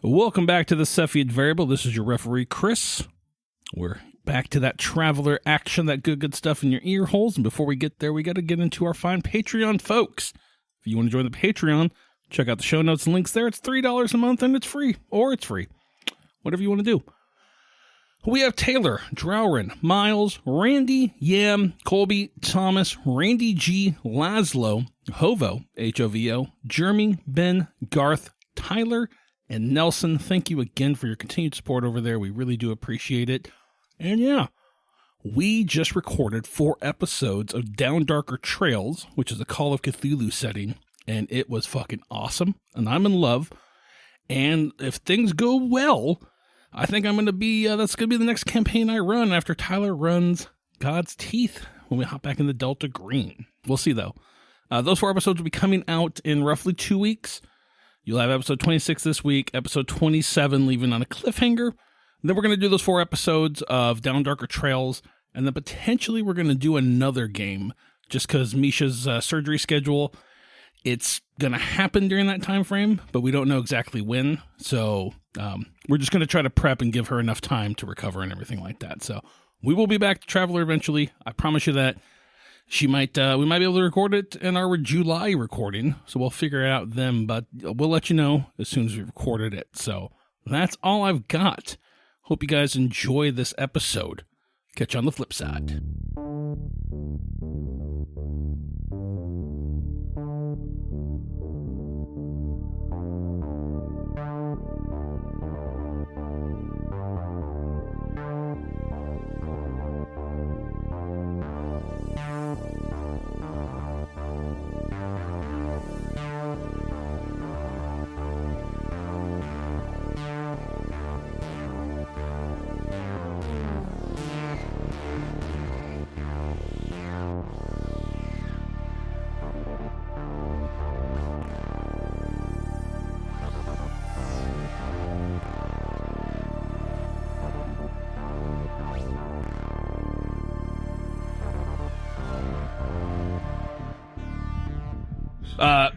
Welcome back to the Cepheid Variable. This is your referee, Chris. We're back to that traveler action, that good stuff in your ear holes. And before we get there, we got to get into our fine Patreon folks. If you want to join the Patreon, check out the show notes and links there. It's $3 a month and it's free, or it's free. Whatever you want to do. We have Taylor, Drowrin, Miles, Randy, Yam, Colby, Thomas, Randy G, Laszlo, Hovo, H-O-V-O, Jeremy, Ben, Garth, Tyler, and Nelson. Thank you again for your continued support over there. We really do appreciate it. And yeah, we just recorded 4 episodes of Down Darker Trails, which is a Call of Cthulhu setting, and it was fucking awesome. And I'm in love. And if things go well, I think I'm going to be, that's going to be the next campaign I run after Tyler runs God's Teeth when we hop back in the Delta Green. We'll see, though. Those 4 episodes will be coming out in roughly 2 weeks. You'll have episode 26 this week, episode 27 leaving on a cliffhanger. And then we're going to do those 4 episodes of Down Darker Trails, and then potentially we're going to do another game, just because Meescha's surgery schedule, it's going to happen during that time frame, but we don't know exactly when. So we're just going to try to prep and give her enough time to recover and everything like that. So we will be back to Traveler eventually. I promise you that. We might be able to record it in our July recording, so we'll figure it out then, but we'll let you know as soon as we recorded it. So that's all I've got. Hope you guys enjoy this episode. Catch you on the flip side.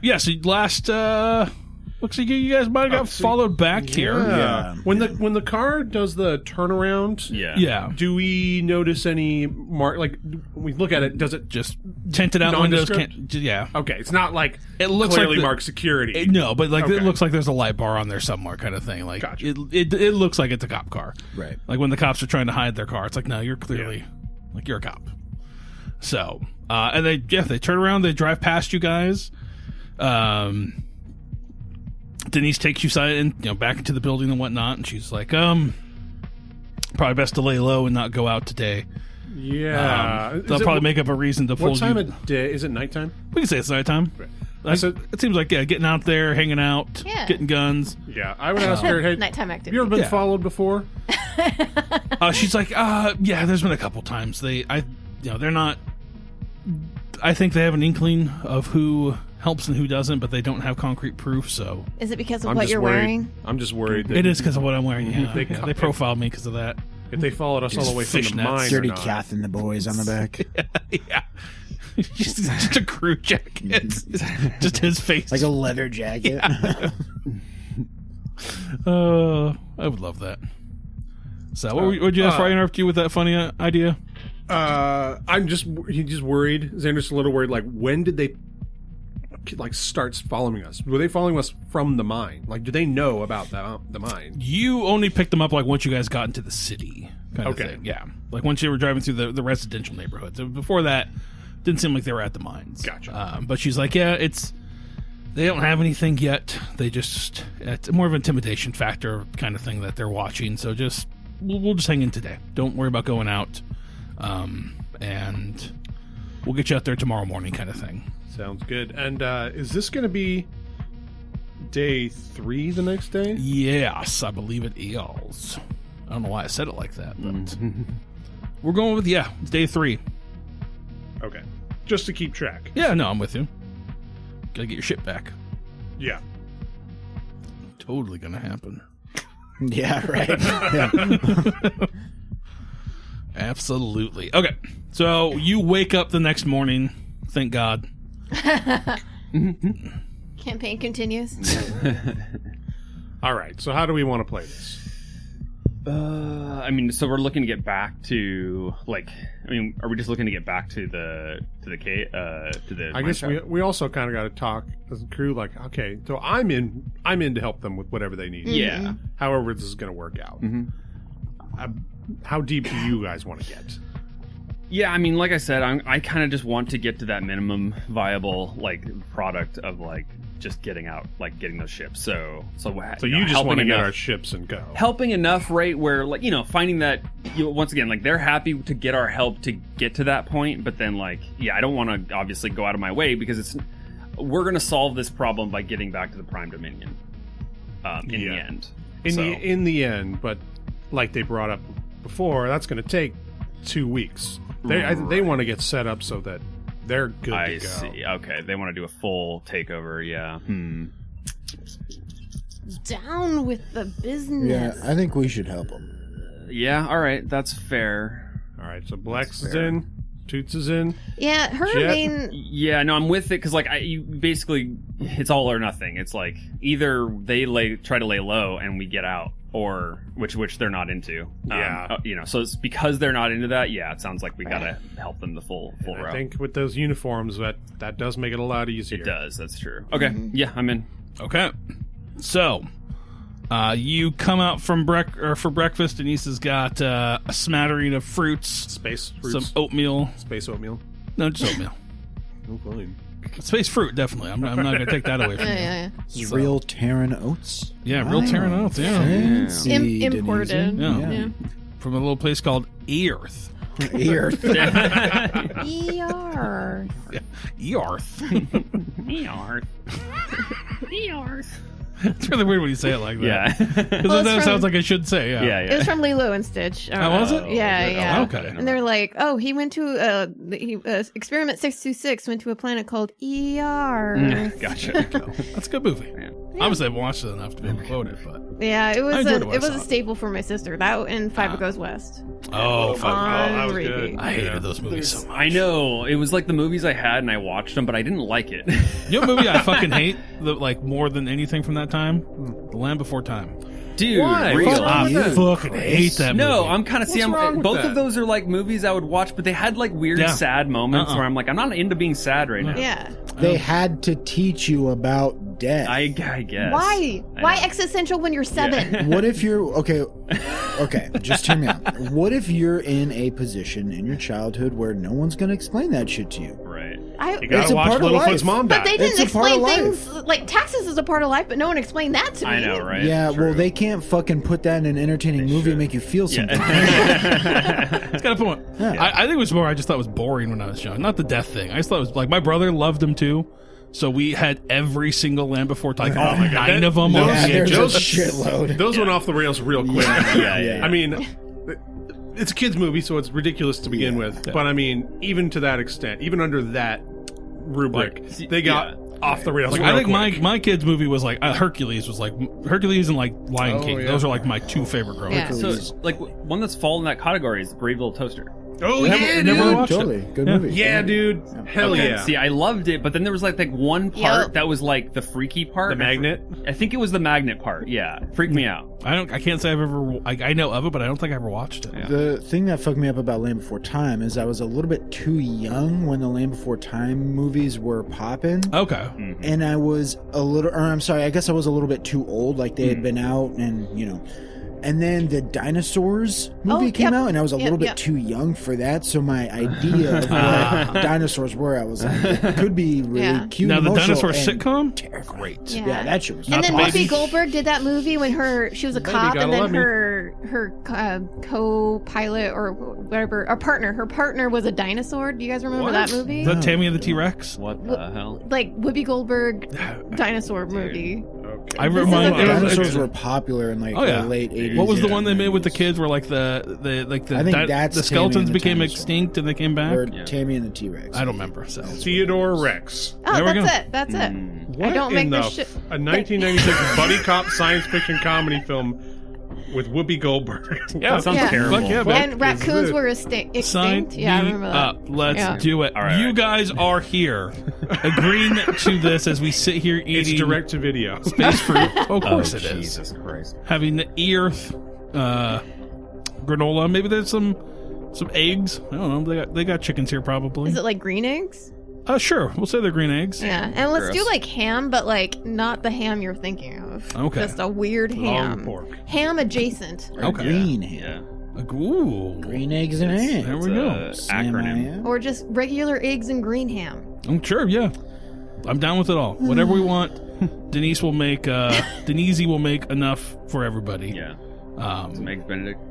Yes, last looks like you guys might have got followed back here. Yeah. When the car does the turnaround, yeah. Do we notice any mark? Like, when we look at it, does it Just tinted out windows? Yeah. Okay, it's not like it looks clearly like marked security. No, but like it looks like there's a light bar on there somewhere, kind of thing. Like Gotcha. it looks like it's a cop car, right? Like when the cops are trying to hide their car, it's like, no, you're clearly like you're a cop. So, and they turn around, they drive past you guys. Denise takes you back into the building and whatnot, and she's like, probably best to lay low and not go out today. Yeah. They'll probably make up a reason to fold you. What time of day? Is it nighttime? We can say it's nighttime. Right. It seems like, getting out there, hanging out, getting guns. Yeah, I would ask her, hey, nighttime have activity. you ever been followed before? She's like, yeah, there's been a couple times. They're not, I think they have an inkling of who helps and who doesn't, but they don't have concrete proof, so. Is it because of what you're wearing? I'm just worried. That it is because of what I'm wearing, yeah. They profiled me because of that. If they followed us all the way from the mine Dirty Kath and the boys on the back. Yeah. just a crew jacket. Just his face. Like a leather jacket. Yeah. I would love that. So, would you ask Ryan interrupt you with that funny idea? He's just worried. Xander's a little worried. Like, when did they starts following us? Were they following us from the mine? Like, do they know about the mine? You only picked them up once you guys got into the city, kind of thing. Yeah, like once you were driving through the residential neighborhoods. Before that, didn't seem like they were at the mines. Gotcha. But she's like, they don't have anything yet. It's more of an intimidation factor kind of thing that they're watching. So we'll just hang in today. Don't worry about going out, and we'll get you out there tomorrow morning, kind of thing. Sounds good. And is this going to be day 3 the next day? Yes, I believe it is. I don't know why I said it like that, but we're going with, it's day 3. Okay. Just to keep track. Yeah, no, I'm with you. Gotta get your shit back. Yeah. Totally gonna happen. Yeah, right. Yeah. Absolutely. Okay, so you wake up the next morning, thank God. Campaign continues. All right. So how do we want to play this? I mean, so we're looking to get back to are we just looking to get back to the I guess we also kind of got to talk as a crew. Like, okay, so I'm in to help them with whatever they need. Yeah. However, this is going to work out. How deep do you guys want to get? Yeah, I mean, like I said, I kind of just want to get to that minimum viable product of just getting out, getting those ships. So you just want to get our ships and go. Helping enough, right? Where finding that once again, they're happy to get our help to get to that point, but then I don't want to obviously go out of my way because we're going to solve this problem by getting back to the Prime Dominion in the end. In the end, but like they brought up before, that's going to take 2 weeks. They want to get set up so that they're good to go. I see. Okay, they want to do a full takeover. Yeah. Down with the business. Yeah, I think we should help them. Yeah. All right, that's fair. All right, so Blex is in, Toots is in. Yeah, her Jedt. main. Yeah, no, I'm with it because you basically it's all or nothing. It's either they try to lay low and we get out, or which they're not into. Yeah. So it's because they're not into that. Yeah, it sounds like we gotta help them the full route. I think with those uniforms, that does make it a lot easier. It does. That's true. Okay. Yeah, I'm in. Okay. So, you come out for breakfast, and Issa's got a smattering of fruits, Space fruits. some oatmeal. Space oatmeal. No, just oatmeal. Oh, fine. Space fruit, definitely. I'm not going to take that away from you. Yeah. It's real Terran oats. Yeah, real Terran oats, yeah. Fancy, Imported. Denise. Yeah. From a little place called Earth. Earth. ER. Earth. Earth. It's really weird when you say it like that. Yeah. Because Well, that it's sounds from- like I should say, yeah. Yeah. It was from Lilo and Stitch. Oh, was it? Yeah. Oh, okay. And they're like, oh, he went to experiment 626 went to a planet called ER. Gotcha. That's a good movie. Yeah. Obviously, I haven't watched it enough to be able to quote it, but... Yeah, it I was enjoyed it when I it was saw a it. staple for my sister. That and Five Goes West. Oh, fuck. that was repeat. good. I hated those movies so much. I know. It was like the movies I had and I watched them, but I didn't like it. You know what movie I fucking hate, more than anything from that time? The Land Before Time. Dude, Why? real. What's wrong I with that? fucking hate that movie. No, I'm kind of What's wrong with both that? of those are movies I would watch, but they had weird Yeah. sad moments where I'm like, I'm not into being sad right now. Yeah. They had to teach you about death. I guess. Why? I Why know. existential when you're 7? What if you're okay, just hear me out. What if you're in a position in your childhood where no one's going to explain that shit to you? Right. You It's gotta a watch part of Littlefoot's life. mom die. But they It's didn't a part of explain life. things like taxes is a part of life, but no one explained that to me. I know, right? Yeah, True. well, they can't fucking put that in an entertaining movie and make you feel something. It's got a point. Yeah. I think it was more I just thought it was boring when I was young. Not the death thing. I just thought it was my brother loved them too. So we had every single Land Before Time, like 9 of them on Yeah, there's a VHS. shitload. Those went off the rails real quick. Yeah. I mean, it's a kid's movie, so it's ridiculous to begin with. Yeah. But I mean, even to that extent, even under that rubric, they got off the rails. I think real quick. my kids' movie was Hercules was Hercules and Lion Oh, King. yeah. Those are my 2 favorite growing Yeah. up. So, one that's fallen in that category is Brave Little Toaster. Oh Never- yeah, never dude. watched it. Totally. Good Yeah. movie. Yeah, dude. Hell Okay. yeah. See, I loved it, but then there was one part Yep. that was the freaky part. The magnet. I think it was the magnet part. Yeah, freaked me out. I can't say I've ever. I know of it, but I don't think I ever watched it. Yeah. The thing that fucked me up about Land Before Time is I was a little bit too young when the Land Before Time movies were popping. Okay. And I was I guess I was a little bit too old. They had been out and, And then the Dinosaurs movie came out, and I was a little bit too young for that. So my idea of what dinosaurs were, I was like, it could be really cute. Now the emotional, dinosaur and sitcom, great. Yeah, that shit was. And then the baby. Whoopi Goldberg did that movie when she was a cop, gotta and then love me. her co-pilot or whatever, her partner was a dinosaur. Do you guys remember that movie? Is that Tammy and the T-Rex? What the hell? Whoopi Goldberg dinosaur movie. Okay. I remind. This is a- Dinosaurs were popular in Oh, yeah. the late 80s. What was the Yeah. one they made with the kids where the I think that's the Tammy skeletons and the became Dinosaur. extinct and they came back? Or Tammy and the T-Rex. I don't remember. So Theodore Rex. Oh, There we that's go. it. That's it. What I don't in make the this shit. a 1996 buddy cop science fiction comedy film with Whoopi Goldberg. That sounds terrible. Fuck yeah, man. And raccoons were extinct. Sign Yeah, I me remember that. up. Let's do it. All right. You guys are here, agreeing to this as we sit here It's eating direct to video. space fruit. Of course it is. Jesus Christ. Having the Earth granola. Maybe there's some eggs. I don't know. They got chickens here probably. Is it like green eggs? Sure. We'll say they're green eggs. Yeah, and let's do Gross. like ham, but like not the ham you're thinking of. Okay. Just a weird Long ham. pork. Ham adjacent. Or Okay. green ham. Yeah. Ooh. Green eggs and ham. There we It's go. a Sam, acronym. Or just regular eggs and green ham. Sure, yeah. I'm down with it all. Whatever we want, Denise will make. Denise will make enough for everybody. Yeah. Some eggs Benedict.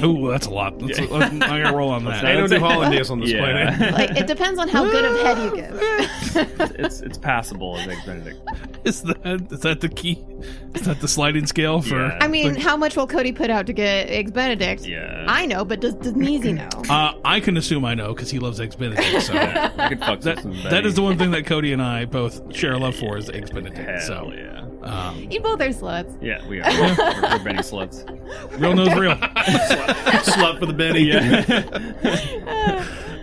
Ooh, that's a lot. I gotta roll on that. They don't do hollandaise on this Yeah. planet. Like it depends on how good of head you give. It's passable as eggs Benedict. Is that the key? Is that the sliding scale for? Yeah. I mean, how much will Cody put out to get eggs Benedict? Yeah. I know, but does Neezy know? I can assume I know because he loves eggs Benedict. So I could fuck that some that is the one thing that Cody and I both share a love for is eggs Benedict. Hell So yeah. You both are sluts. Yeah, we are. We're Benny sluts. real knows real. Slut for the Benny.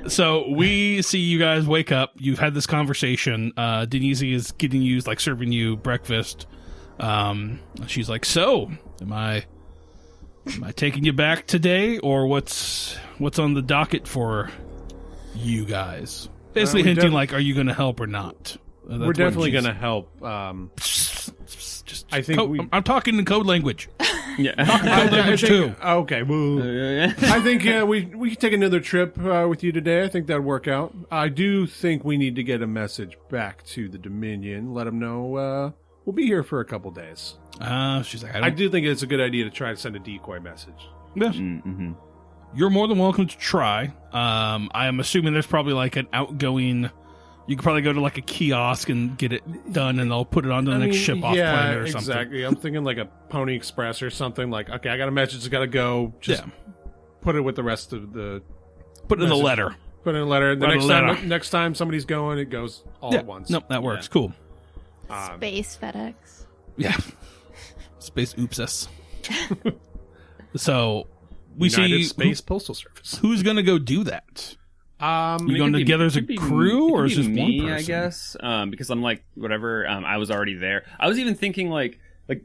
So we see you guys wake up. You've had this conversation. Denise is getting you, like, serving you breakfast. She's like, "So, am I taking you back today, or what's on the docket for you guys?" Basically we hinting like, "Are you going to help or not?" That's We're what definitely she's- going to help. Just I think code, we- I'm talking in code language. Yeah. Code language too. Okay, boo. I think we can take another trip with you today. I think that'd work out. I do think we need to get a message back to the Dominion. Let them know we'll be here for a couple days. She's like, I do think it's a good idea to try to send a decoy message. Yeah. Mm-hmm. You're more than welcome to try. I am assuming there's probably like an outgoing. You could probably go to like a kiosk and get it done, and they'll put it on the next ship off planet or something. Exactly. I'm thinking like a Pony Express or something. Like, okay, I got a message. It's got to go. Just put it with the rest of the. Put it in the message. letter. Put it in a letter. The Write a next letter. time, next time somebody's going, it goes all at once. Nope, that works. Cool. Space FedEx. Yeah. Space oopsus. So we United see Space Postal Service. who's going to go do that. You going together as a crew, or is just me, one person? I guess, because I'm like whatever. I was already there. I was even thinking like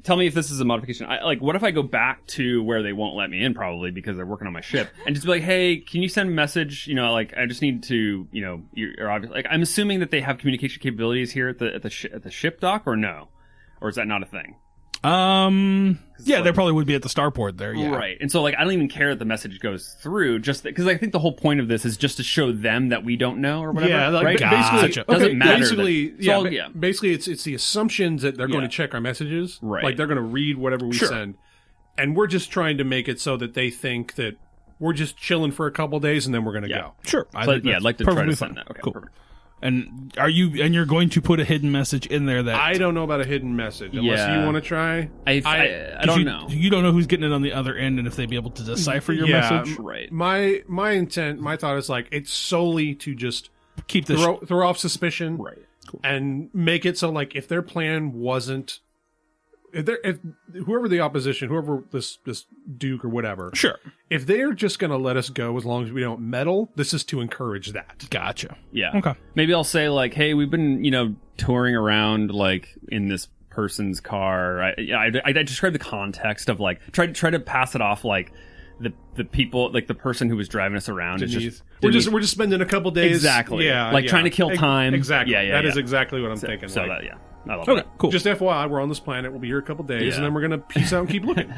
tell me if this is a modification. What if I go back to where they won't let me in, probably because they're working on my ship, and just be like, hey, can you send a message? You know, like I just need to, you know, you're obviously like I'm assuming that they have communication capabilities here at the ship dock, or no, or is that not a thing? Yeah, they probably would be at the starport there. Yeah, Right. And so, like, I don't even care that the message goes through, just because I think the whole point of this is just to show them that we don't know or whatever. Yeah, like right? Gotcha. basically, Okay, doesn't matter. Basically, that, so yeah, basically, it's the assumptions that they're going to check our messages. Right. Like they're going to read whatever we send, and we're just trying to make it so that they think that we're just chilling for a couple days and then we're going to go. Sure. But, I'd like to try to send that. Okay, cool. perfect. And you're going to put a hidden message in there that I don't know about a hidden message unless Yeah. you want to try. I don't know. You don't know who's getting it on the other end, and if they'd be able to decipher your message. Right. My intent, my thought is like it's solely to just Keep the throw off suspicion, Right. and make it so like if their plan wasn't, if whoever the opposition, whoever this Duke or whatever, sure. if they're just going to let us go as long as we don't meddle, this is to encourage that. Gotcha. Yeah. Okay. Maybe I'll say like, hey, we've been, you know, touring around like in this person's car. I describe the context of like try to pass it off like the people, like the person who was driving us around is just We're just spending a couple days. Exactly. Yeah. Like trying to kill time. Exactly. Yeah, yeah, That is yeah. exactly what I'm thinking. So like, that, yeah. I love Okay. that. Cool. just FYI, we're on this planet. We'll be here a couple days, Yeah. and then we're gonna peace out and keep looking.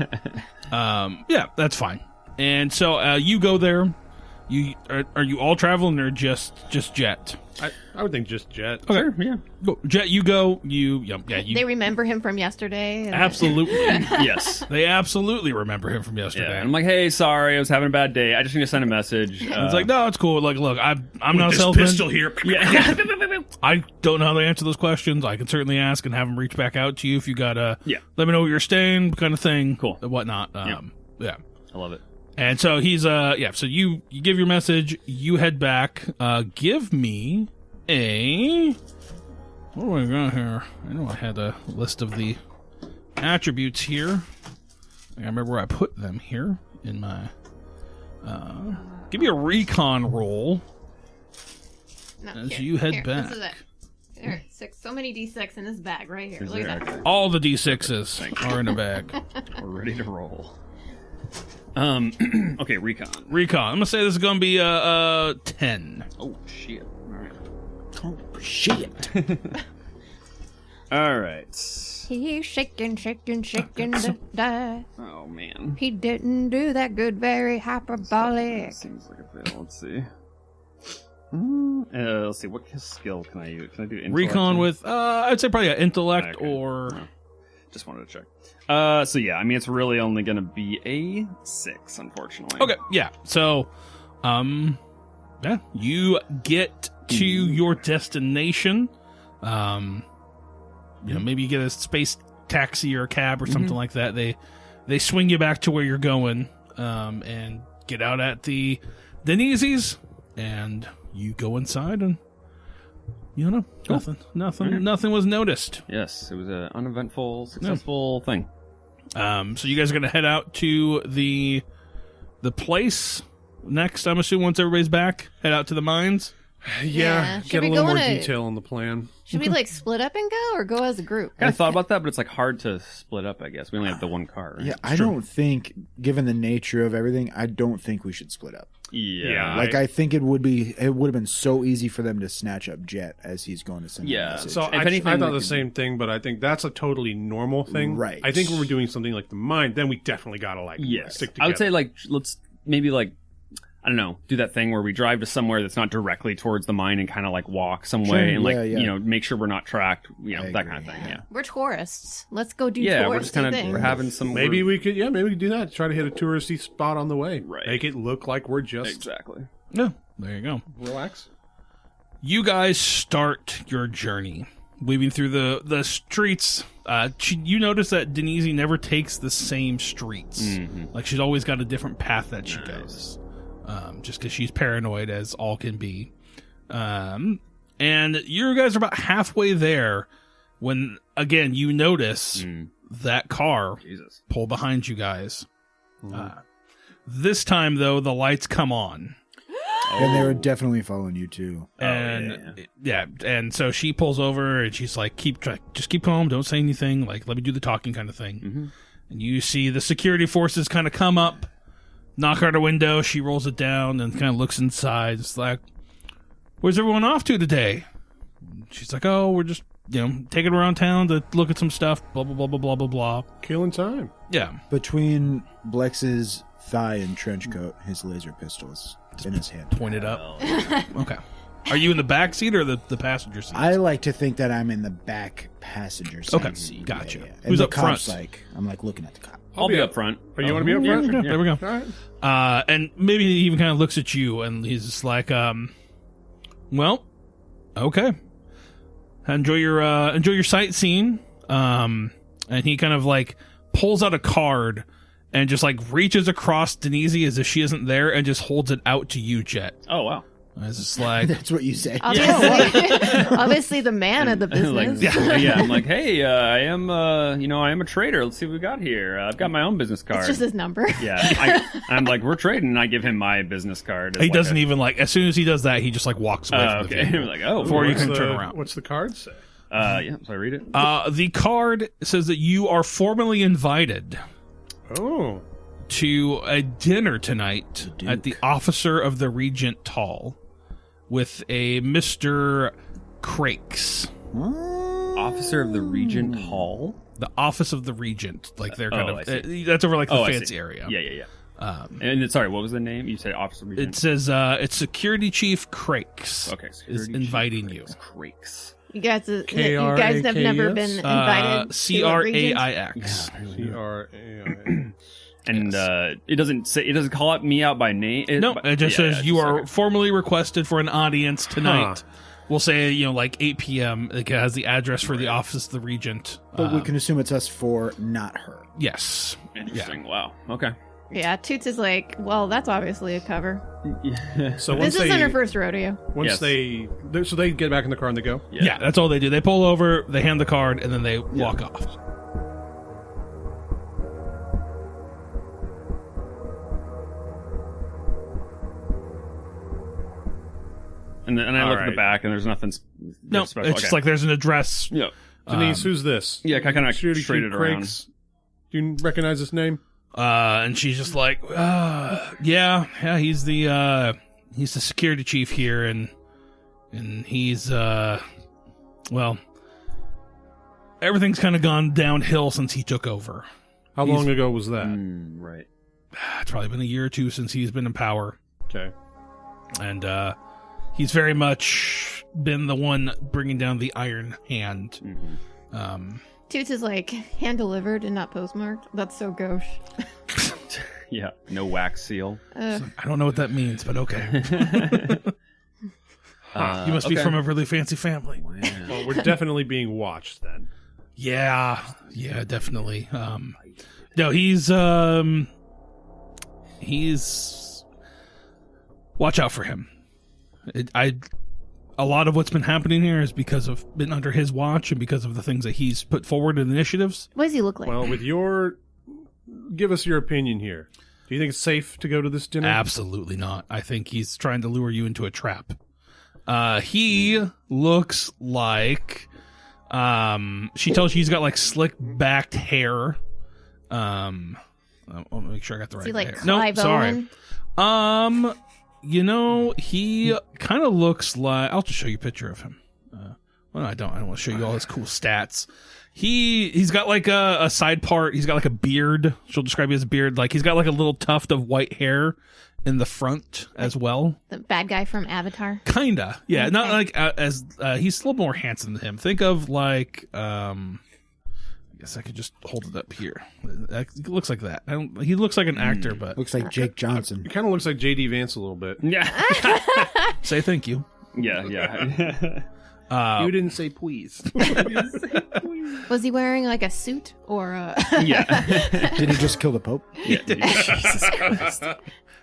Yeah, that's fine. And so you go there. You are you all traveling or just Jet? I would think just Jet. Okay. Sure, yeah. Go, Jet, you go. You They remember him from yesterday. And absolutely. Yes. They absolutely remember him from yesterday. Yeah. I'm like, hey, sorry, I was having a bad day. I just need to send a message. It's like, no, it's cool. Like, look, I'm not a This salesman. pistol here. yeah. I don't know how to answer those questions. I can certainly ask and have them reach back out to you if you got a Yeah. let me know where you're staying kind of thing. Cool. And whatnot. Yeah. I love it. And so he's so you give your message, you head back. Give me a what do I got here? I know I had a list of the attributes here. I remember where I put them here in my... give me a recon roll as you head back. This is it. There, 6. So many D6 in this bag right here. Look at that. All the D6s are in a bag. We're ready to roll. Okay, recon. Recon. I'm gonna say this is gonna be 10. Oh shit! All right. Oh shit! All right. He's shaking to die. Oh man. He didn't do that good, very hyperbolic. Seems like a fail. Let's see. Let's see. What skill can I use? Can I do intellect? Recon with I'd say probably an intellect Okay. or. Oh. Just wanted to check. So yeah, I mean it's really only gonna be a 6, unfortunately. Okay, yeah. So, yeah, you get to your destination. You know, maybe you get a space taxi or a cab or something like that. They swing you back to where you're going, and get out at the Denise's, and you go inside, and you know, nothing was noticed. Yes, it was an uneventful, successful thing. So you guys are gonna head out to the place next. I'm assuming once everybody's back, head out to the mines. Yeah, Should get a we little go more on a- detail on the plan. Should we like split up and go, or go as a group? I kind of thought about that, but it's like hard to split up. I guess we only have the one car. Right? Yeah, I don't think, given the nature of everything, I don't think we should split up. Yeah. Like I think it would have been so easy for them to snatch up Jedt as he's going to send. Yeah, a message. So If I anything, thought we the could- same thing, but I think that's a totally normal thing. Right. I think when we're doing something like the mine, then we definitely gotta Yes. stick together. I would say like let's maybe like I don't know, do that thing where we drive to somewhere that's not directly towards the mine and kind of like walk some Sure, way and like yeah. you know make sure we're not tracked, you know, I that agree. kind of thing. Yeah. We're tourists. Let's go do Yeah, touristy we're just kind of things. we're having some maybe we could do that. Try to hit a touristy spot on the way. Right. Make it look like we're just exactly. Yeah, there you go. relax. You guys start your journey, weaving through the streets. You notice that Denise never takes the same streets. Like she's always got a different path that she goes, just because she's paranoid as all can be. And you guys are about halfway there when, again, you notice that car Jesus. pull behind you guys. This time, though, the lights come on. and they were definitely following you too. And and so she pulls over and she's like, just keep calm, don't say anything, like let me do the talking kind of thing. And you see the security forces kind of come up, knock on her window, she rolls it down and kind of looks inside. It's like, where's everyone off to today? She's like, oh, we're just taking around town to look at some stuff, blah blah blah blah blah blah blah. Killing time. Yeah. Between Blex's thigh and trench coat, his laser pistols in his hand. Pointed up. Okay. Are you in the back seat or the passenger seat? I like to think that I'm in the back passenger side Okay, seat. gotcha. And Who's the up front? cop's like, I'm like looking at the cop. I'll be up front. Or you want to be up Yeah, front? yeah, there we go. All right. And maybe he even kind of looks at you and he's just like, well, okay. Enjoy your sightseeing. And he kind of like pulls out a card and just like reaches across Denise as if she isn't there and just holds it out to you, Jedt. Oh wow. It's just like, That's what you say. Obviously the man of the business. like, yeah, I'm like, hey, I am a trader. Let's see what we got here. I've got my own business card. It's just his number. Yeah, I'm like, we're trading, and I give him my business card. he doesn't even like, as soon as he does that, he just like walks away from the Okay, table. like, oh, Before you What's can the- turn around. What's the card say? yeah. So I read it. The card says that you are formally invited Oh. to a dinner tonight Duke. at the Officer of the Regent Hall with a Mr. Crakes. Officer of the Regent Hall. The Office of the Regent, like they're kind I of see. that's over like the I fancy see. area. Yeah. And sorry, what was the name? You said Officer of the It Regent. says it's Security Chief Crakes Okay, is Security Chief inviting you. Crakes. You guys have never been invited to a Regent? CRAIX. CRAI. And it doesn't call me out by name. No, it just says you are okay. formally requested for an audience tonight. We'll say, like 8 p.m. It has the address for the Office of the Regent. But we can assume it's us four, not her. Yes. Interesting. Wow. Okay. Yeah, Toots is like, well, that's obviously a cover. So This once isn't her they first rodeo. Yes. they get back in the car and they go. Yeah, that's all they do. They pull over, they hand the card, and then they walk off. And I look at the back, and there's nothing no, special. it's just like there's an address. Yeah. Denise, who's this? Yeah, I kind of straight it around. Do you recognize this name? And she's just like, yeah, he's the security chief here, and he's well, everything's kind of gone downhill since he took over. How long ago was that? Right. It's probably been a year or two since he's been in power. Okay. And he's very much been the one bringing down the Iron Hand. Toots is like hand delivered and not postmarked. That's so gauche. Yeah, no wax seal. I don't know what that means, but okay. You must be from a really fancy family. Wow. Well, we're definitely being watched then. Yeah, definitely. No, he's watch out for him. A lot of what's been happening here is because of been under his watch and because of the things that he's put forward in initiatives. What does he look like? Well, give us your opinion here. Do you think it's safe to go to this dinner? Absolutely not. I think he's trying to lure you into a trap. He looks like she tells you he's got like slick backed hair. I'll make sure I got the right. Is he like hair. Clive Owen? Sorry. He kind of looks like. I'll just show you a picture of him. Well, no, I don't. I don't want to show you all his cool stats. He's got like a side part. He's got like a beard. She'll describe it as a beard. Like he's got like a little tuft of white hair in the front as well. The bad guy from Avatar. Kinda, yeah. Okay. Not like as he's a little more handsome than him. Think of like I guess I could just hold it up here. It looks like that. He looks like an actor, but Looks like Jake Johnson. It kind of looks like J.D. Vance a little bit. Yeah. say thank you. Yeah. You didn't say please. Was he wearing like a suit or a... Yeah. Did he just kill the Pope? Yeah. Jesus Christ.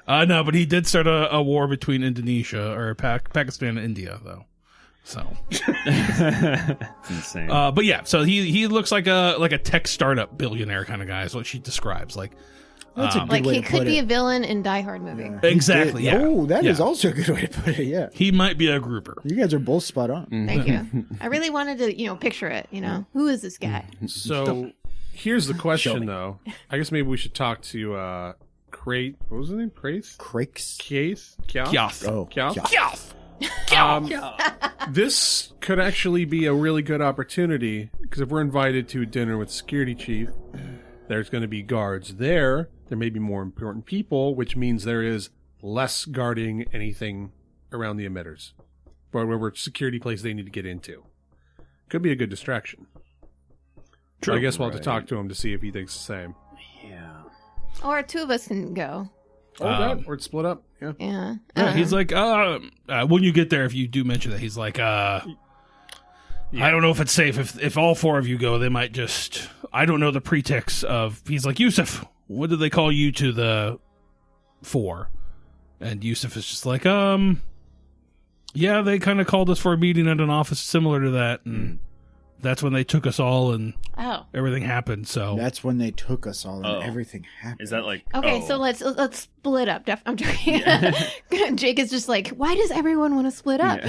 No, but he did start a war between Indonesia or Pakistan and India, though. So Insane. but yeah, so he looks like a tech startup billionaire kind of guy. Is what she describes. Like, That's a good like way he to could put be it. a villain in Die Hard movie. Yeah. exactly. Yeah. Oh, that is Yeah. also a good way to put it. Yeah. He might be a grouper. You guys are both spot on. Thank you. I really wanted to, picture it. Who is this guy? So here's the question, though. I guess maybe we should talk to Crate. What was his name? Crace? Crakes? Kyath? Kyath. Oh, Kyath? Kyath. This could actually be a really good opportunity because if we're invited to a dinner with security chief, there's going to be guards there. There may be more important people, which means there is less guarding anything around the emitters, or whatever security place they need to get into. Could be a good distraction. True. I guess we'll have to talk to him to see if he thinks the same. Yeah. Or two of us can go. Or split up. Yeah. Yeah. Yeah, he's like, when you get there, if you do mention that, he's like, I don't know if it's safe. If all four of you go, they might just, I don't know the pretext of, he's like, Yusuf, what did they call you to the four? And Yusuf is just like, yeah, they kind of called us for a meeting at an office similar to that. And that's when they took us all and everything happened. So That's when they took us all and Oh. everything happened. Is that like Okay, so let's split up. I'm joking. Jake is just like, why does everyone want to split up?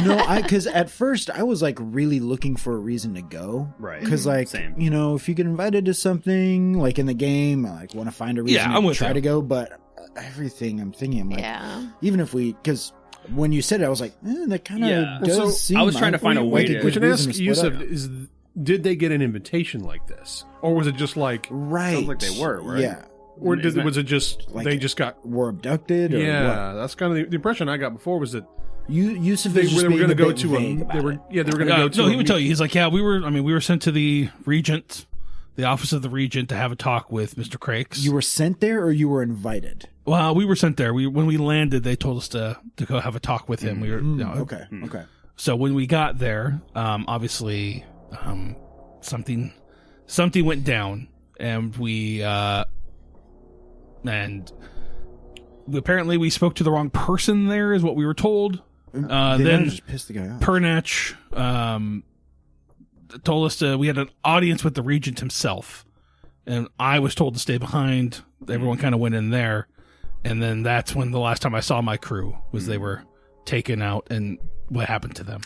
No, because at first I was like really looking for a reason to go. Right. Because like, Same. if you get invited to something like in the game, I like want to find a reason Yeah, I'm to with try you. to go. But everything I'm thinking, I'm like, Yeah. even if because when you said it, I was like, that kind of Yeah. does So, seem I was trying to find a way like to- good We should reason ask to split Yusuf, up. did they get an invitation like this? Or was it just like, Right. Sounds like they were, right? Yeah. or Isn't was it just, Like- they just got, Were abducted or yeah, that's kind of the impression I got before was that Yusuf they is just were being going to a go bit to vague a, about they were, it. yeah, they were going to go to no, a he would tell you. He's like, yeah, we were sent to the Regent, the office of the Regent, to have a talk with Mr. Crakes. You were sent there or you were invited? Well, we were sent there. When we landed, they told us to go have a talk with him. We were Okay. Okay. So when we got there, obviously, something went down, and we apparently we spoke to the wrong person. There is what we were told. They might Then have just pissed the guy off. Pernach told us we had an audience with the Regent himself, and I was told to stay behind. Everyone kind of went in there, and then that's when the last time I saw my crew was they were taken out and what happened to them.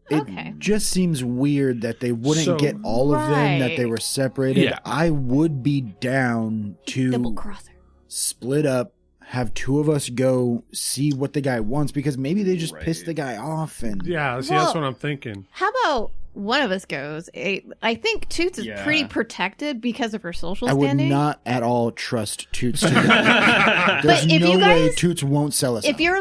It just seems weird that they wouldn't get all of them, that they were separated. Yeah. I would be down to Double crosser. split up, have two of us go see what the guy wants, because maybe they just pissed the guy off. And Yeah, see, that's what I'm thinking. How about one of us goes? I think Toots is pretty protected because of her social standing. I would not at all trust Toots to that. There's no way Toots won't sell us out. If you're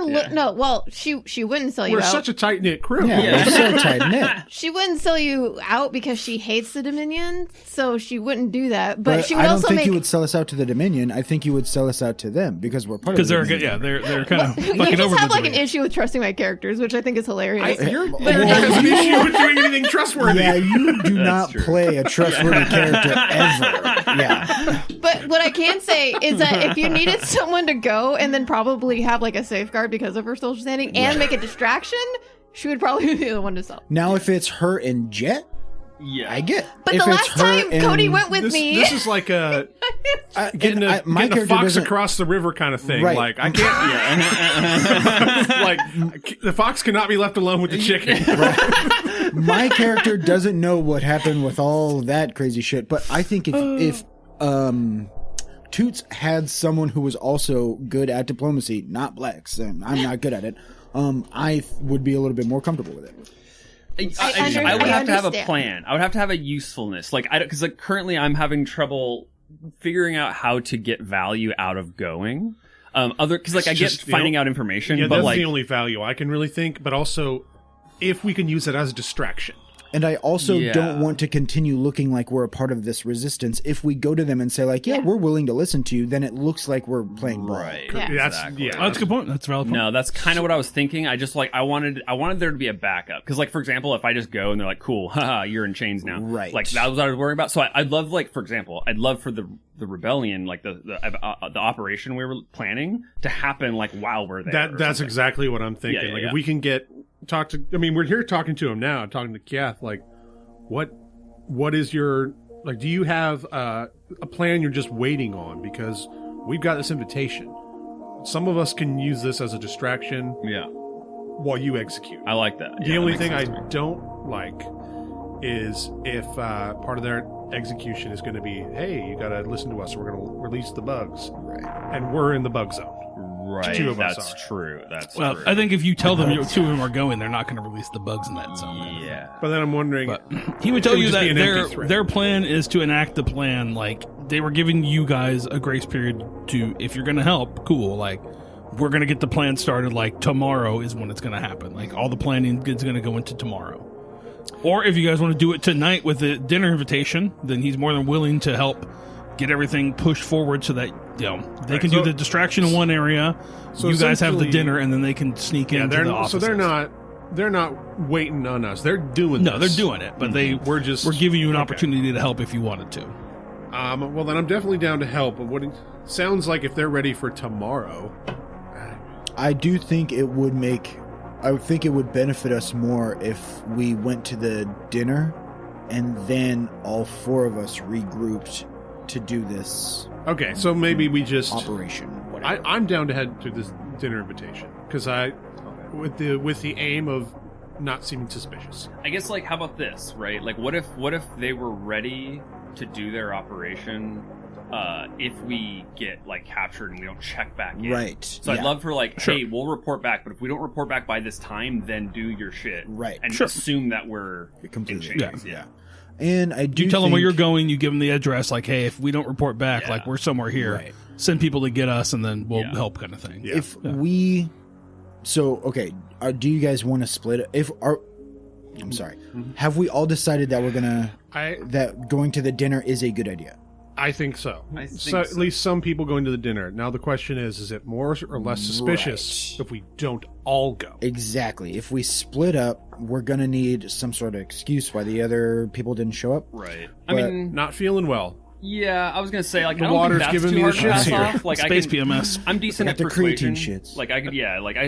she wouldn't sell you We're out. such a tight-knit crew. Yeah, we're so tight-knit. She wouldn't sell you out because she hates the Dominion, so she wouldn't do that. But she would I don't also think you would sell us out to the Dominion. I think you would sell us out to them because we're part of the Dominion. They're kind of fucking you just over have the like an Dominion. issue with trusting my characters, which I think is hilarious. There's an issue with doing anything trustworthy. Yeah, you do not play a trustworthy character ever. Yeah. But what I can say is that if you needed someone to go and then probably have like a safeguard because of her social standing and make a distraction, she would probably be the one to sell. Now, if it's her and Jedt, I get. But if the it's last her time and- Cody went with me. This is like a getting a character fox doesn't- across the river kind of thing. Right. Like I can't. Like the fox cannot be left alone with the chicken. My character doesn't know what happened with all that crazy shit, but I think if Toots had someone who was also good at diplomacy, not Blex, and I'm not good at it, I would be a little bit more comfortable with it. I would have to have a understand. plan. I would have to have a usefulness. Because currently I'm having trouble figuring out how to get value out of going. Because I get finding out information, Yeah, but that's the only value I can really think. But also, if we can use it as a distraction. And I also don't want to continue looking like we're a part of this resistance. If we go to them and say, like, we're willing to listen to you, then it looks like we're playing ball. Right. Yeah. That's That's a good point. That's a valid point. No, that's kind of what I was thinking. I just I wanted there to be a backup. Because for example, if I just go and they're like, cool, haha, you're in chains now. Right. Like that was what I was worrying about. So I'd love for example, I'd love for the rebellion, like the operation we were planning to happen while we're there. That's exactly what I'm thinking. Yeah, if we can talk to, I mean, we're here talking to him now, talking to Kath, what is your, do you have a plan you're just waiting on? Because we've got this invitation. Some of us can use this as a distraction while you execute. I like that. The only thing I don't like is if part of their execution is going to be, hey, you got to listen to us, or we're going to release the bugs. Right. And we're in the bug zone. Right. Two of us That's are. true. That's Well, true. I think if you tell them two of them are going, they're not going to release the bugs in that zone. Yeah. But then I'm wondering, But he would tell It would you just be that an empty threat. their plan is to enact the plan. They were giving you guys a grace period to, if you're going to help, cool. We're going to get the plan started. Tomorrow is when it's going to happen. All the planning is going to go into tomorrow. Or if you guys want to do it tonight with the dinner invitation, then he's more than willing to help get everything pushed forward so that they can do the distraction in one area. So you guys have the essentially- dinner, and then they can sneak into the office. So they're not waiting on us. They're doing No, this. they're doing it, but we're giving you an opportunity to help if you wanted to. Well, then I'm definitely down to help. But what it sounds like, if they're ready for tomorrow, I do think it would I would think it would benefit us more if we went to the dinner and then all four of us regrouped to do this okay. So maybe we just operation. Whatever. I'm down to head to this dinner invitation because with the aim of not seeming suspicious. I guess how about this, right? What if they were ready to do their operation if we get captured and we don't check back in. Right. So I'd love for hey, we'll report back, but if we don't report back by this time, then do your shit. Right. And Sure. assume that we're Completely. in chains. Yeah. And I do You tell them where think- you're going. You give them the address. Hey, if we don't report back, we're somewhere here. Right. Send people to get us, and then we'll help, kind of thing. Yeah. If we, so okay, do you guys want to split? I'm sorry. Have we all decided that we're gonna that going to the dinner is a good idea? I think so. I think so. At so. least some people going to the dinner. Now the question is it more or less suspicious if we don't all go? Exactly. If we split up, we're gonna need some sort of excuse why the other people didn't show up. Right. But- I mean, Not feeling well. yeah, I was gonna say I The don't water's think that's giving too me hard the to shits pass here. off. Space PMS. I'm decent Got at the persuasion. creatine shits. I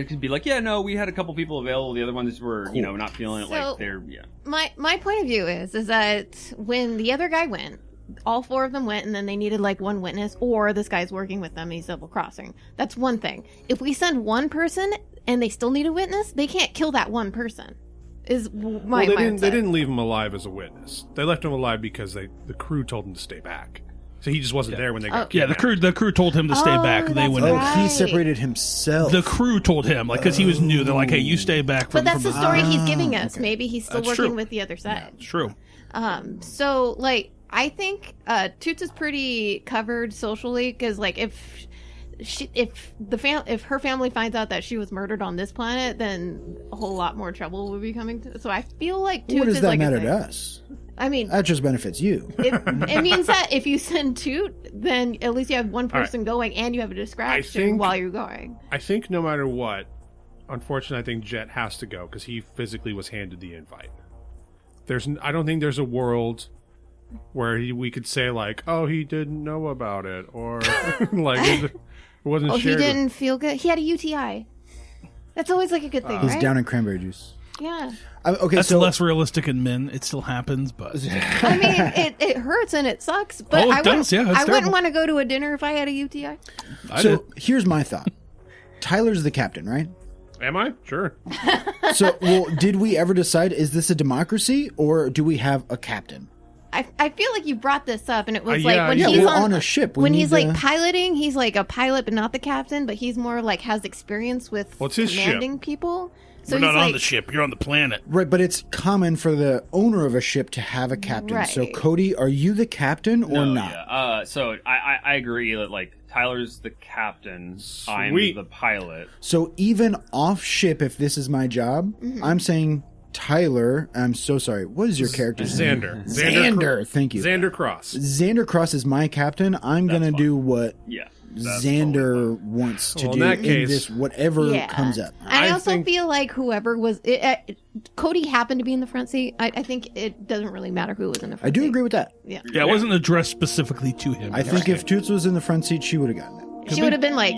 could be no, we had a couple people available. The other ones were not feeling it. So- They're My point of view is that when the other guy went, all 4 of them went, and then they needed like one witness, or this guy's working with them and he's double crossing. That's one thing. If we send one person and they still need a witness, they can't kill that one person. Is my they didn't leave him alive as a witness. They left him alive because the crew told him to stay back. So he just wasn't there when they got kidnapped. The crew told him to stay back. They went. He separated himself. The crew told him, like, because he was new. They're like, "Hey, you stay back." But that's the story he's giving us. Okay. Maybe he's still working with the other side. Yeah, true. So like, I think Toots is pretty covered socially because, like, if her family finds out that she was murdered on this planet, then a whole lot more trouble would be coming. So I feel like Toots what does is that like matter to us? I mean, that just benefits you. It means that if you send Toot, then at least you have one person going, and you have a distraction while you're going. I think no matter what, unfortunately, I think Jedt has to go because he physically was handed the invite. I don't think there's a world where we could say like, oh, he didn't know about it, or like it wasn't. He didn't feel good. He had a UTI. That's always like a good thing, right? He's down in cranberry juice. Yeah. Okay, that's less realistic in men. It still happens, but I mean, it hurts and it sucks. But I wouldn't want to go to a dinner if I had a UTI. Here's my thought. Tyler's the captain, right? Am I? Sure. Did we ever decide, is this a democracy or do we have a captain? I feel like you brought this up, and it was like when he's on a ship. When he's like piloting, he's like a pilot, but not the captain. But he's more like has experience with commanding people. So we're not on the ship. You're on the planet. Right, but it's common for the owner of a ship to have a captain. Right. So, Cody, are you the captain or not? Yeah. So I agree that, like, Tyler's the captain. Sweet. I'm the pilot. So even off ship, if this is my job, I'm saying Tyler. I'm so sorry. What is your character's name? Zander. Thank you. Zander Cross. Zander Cross is my captain. I'm going to do what... Zander wants to do in this whatever comes up. I also feel like whoever was Cody happened to be in the front seat. I think it doesn't really matter who was in the front seat. I do agree with that. Yeah, it wasn't addressed specifically to him. I think if Toots was in the front seat, she would have gotten it. She would have been like,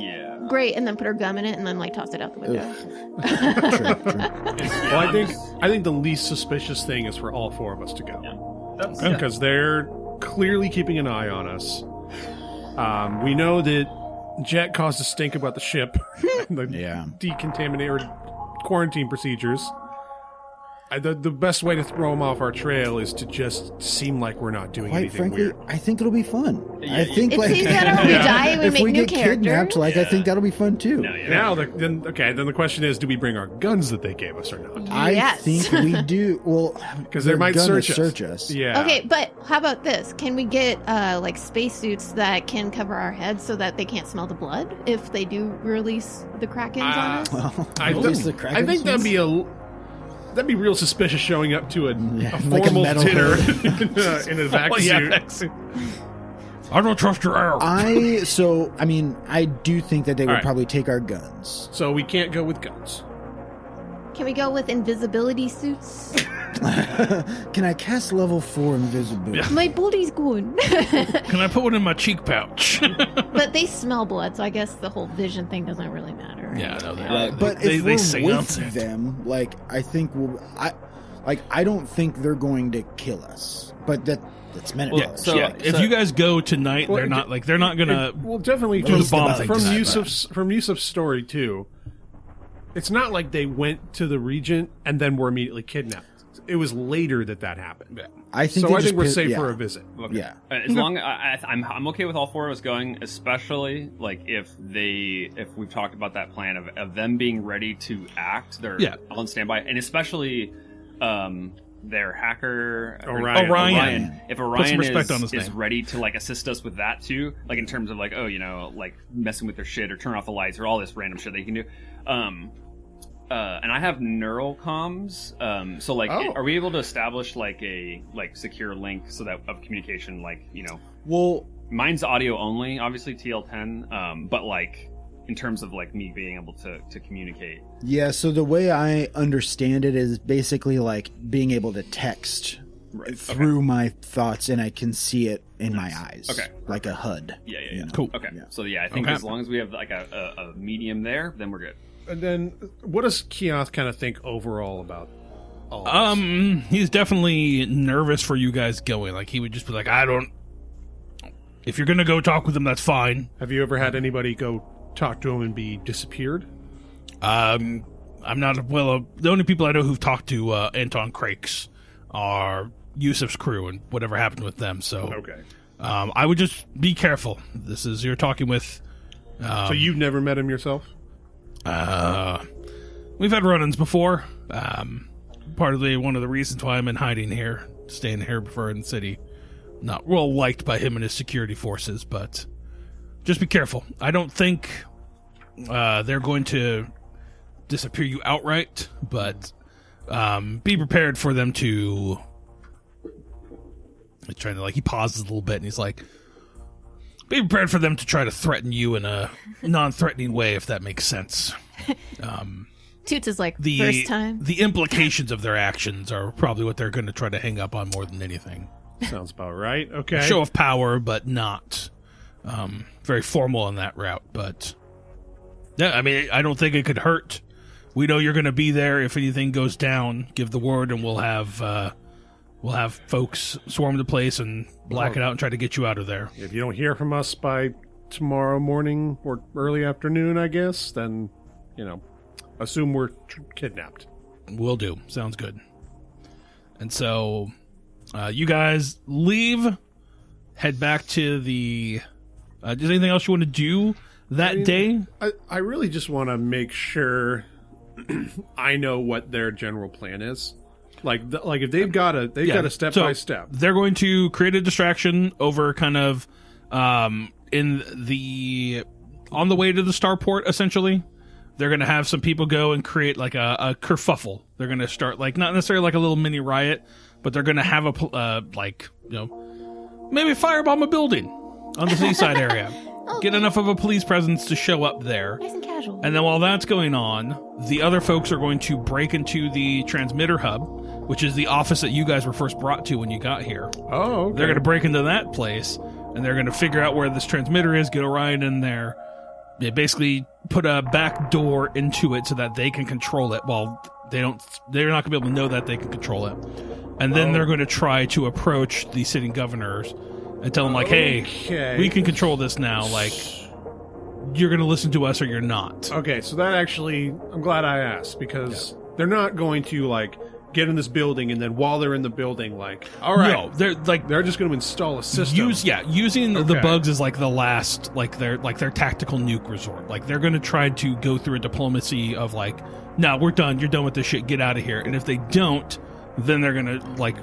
great, and then put her gum in it and then like tossed it out the window. True. Well, I think the least suspicious thing is for all 4 of us to go. Because they're clearly keeping an eye on us. We know that Jedt caused a stink about the ship, the decontaminate or quarantine procedures. The best way to throw them off our trail is to just seem like we're not doing anything weird. I think it'll be fun. I think it seems that when we die, we make new characters. I think that'll be fun too. Now, then the question is, do we bring our guns that they gave us or not? I think we do. Well, because they might search us. Yeah. Okay, but how about this? Can we get like spacesuits that can cover our heads so that they can't smell the blood if they do release the Krakens on us? Well, I think that'd be real suspicious showing up to a formal dinner in a vac suit. I don't trust your air. I do think that they would probably take our guns. So we can't go with guns. Can we go with invisibility suits? Can I cast level 4 invisibility? Yeah. My body's gone. Can I put one in my cheek pouch? But they smell blood, so I guess the whole vision thing doesn't really matter. Right? Yeah, no, but if we're with them, like, I think I don't think they're going to kill us. But that's meant. Well, if you guys go tonight, they're not gonna. Well, definitely do the bomb thing from use of story too. It's not like they went to the Regent and then were immediately kidnapped. It was later that happened. I think we're safe for a visit. Okay. Yeah, as long I'm okay with all 4 of us going, especially like if we've talked about that plan of them being ready to act. They're on standby, and especially their hacker Orion. If Orion is ready to like assist us with that too, like in terms of like like messing with their shit or turn off the lights or all this random shit they can do. And I have neural comms. So like, are we able to establish like a secure link so that of communication, like Well, mine's audio only, obviously TL10. But like in terms of like me being able to communicate. Yeah. So the way I understand it is basically like being able to text through my thoughts, and I can see it in my eyes. Okay. Like a HUD. Yeah. Cool. Okay. Yeah. So I think as long as we have like a medium there, then we're good. And then, what does Keoth kind of think overall about all this? He's definitely nervous for you guys going. Like, he would just be like, I don't if you're going to go talk with him, that's fine. Have you ever had anybody go talk to him and be disappeared? I'm not, the only people I know who've talked to Anton Crakes are Yusuf's crew and whatever happened with them, so... Okay. I would just be careful. You're talking with... so you've never met him yourself? We've had run-ins before. Partly one of the reasons why I'm in hiding here, staying here before in the city. Not well liked by him and his security forces, but just be careful. I don't think they're going to disappear you outright, but be prepared for them to... Trying to, he pauses a little bit and he's like, be prepared for them to try to threaten you in a non-threatening way, if that makes sense. Toots is like, first time. The implications of their actions are probably what they're going to try to hang up on more than anything. Sounds about right. Okay. A show of power, but not very formal on that route. But yeah, I mean, I don't think it could hurt. We know you're going to be there. If anything goes down, give the word, and we'll have folks swarm the place and black it out and try to get you out of there. If you don't hear from us by tomorrow morning or early afternoon, I guess, then, assume we're kidnapped. Will do. Sounds good. And so, you guys leave, head back to the... is there anything else you want to do that day? I really just want to make sure I know what their general plan is. Like if they've got a step by step. They're going to create a distraction over kind of on the way to the starport. Essentially, they're going to have some people go and create like a kerfuffle. They're going to start not necessarily like a little mini riot, but they're going to have maybe firebomb a building on the seaside area. Get enough of a police presence to show up there. Nice and casual. And then while that's going on, the other folks are going to break into the transmitter hub, which is the office that you guys were first brought to when you got here. Oh, okay. They're going to break into that place, and they're going to figure out where this transmitter is, get Orion in there. They basically put a back door into it so that they can control it while they're not going to be able to know that they can control it. And then they're going to try to approach the sitting governors and tell them, hey, we can control this now. You're going to listen to us or you're not. Okay, so that actually, I'm glad I asked, because they're not going to, get in this building and then while they're in the building, all right. No, they're just going to install a system. Using the bugs is the last, their tactical nuke resort. They're going to try to go through a diplomacy of, no, we're done. You're done with this shit. Get out of here. And if they don't, then they're going to,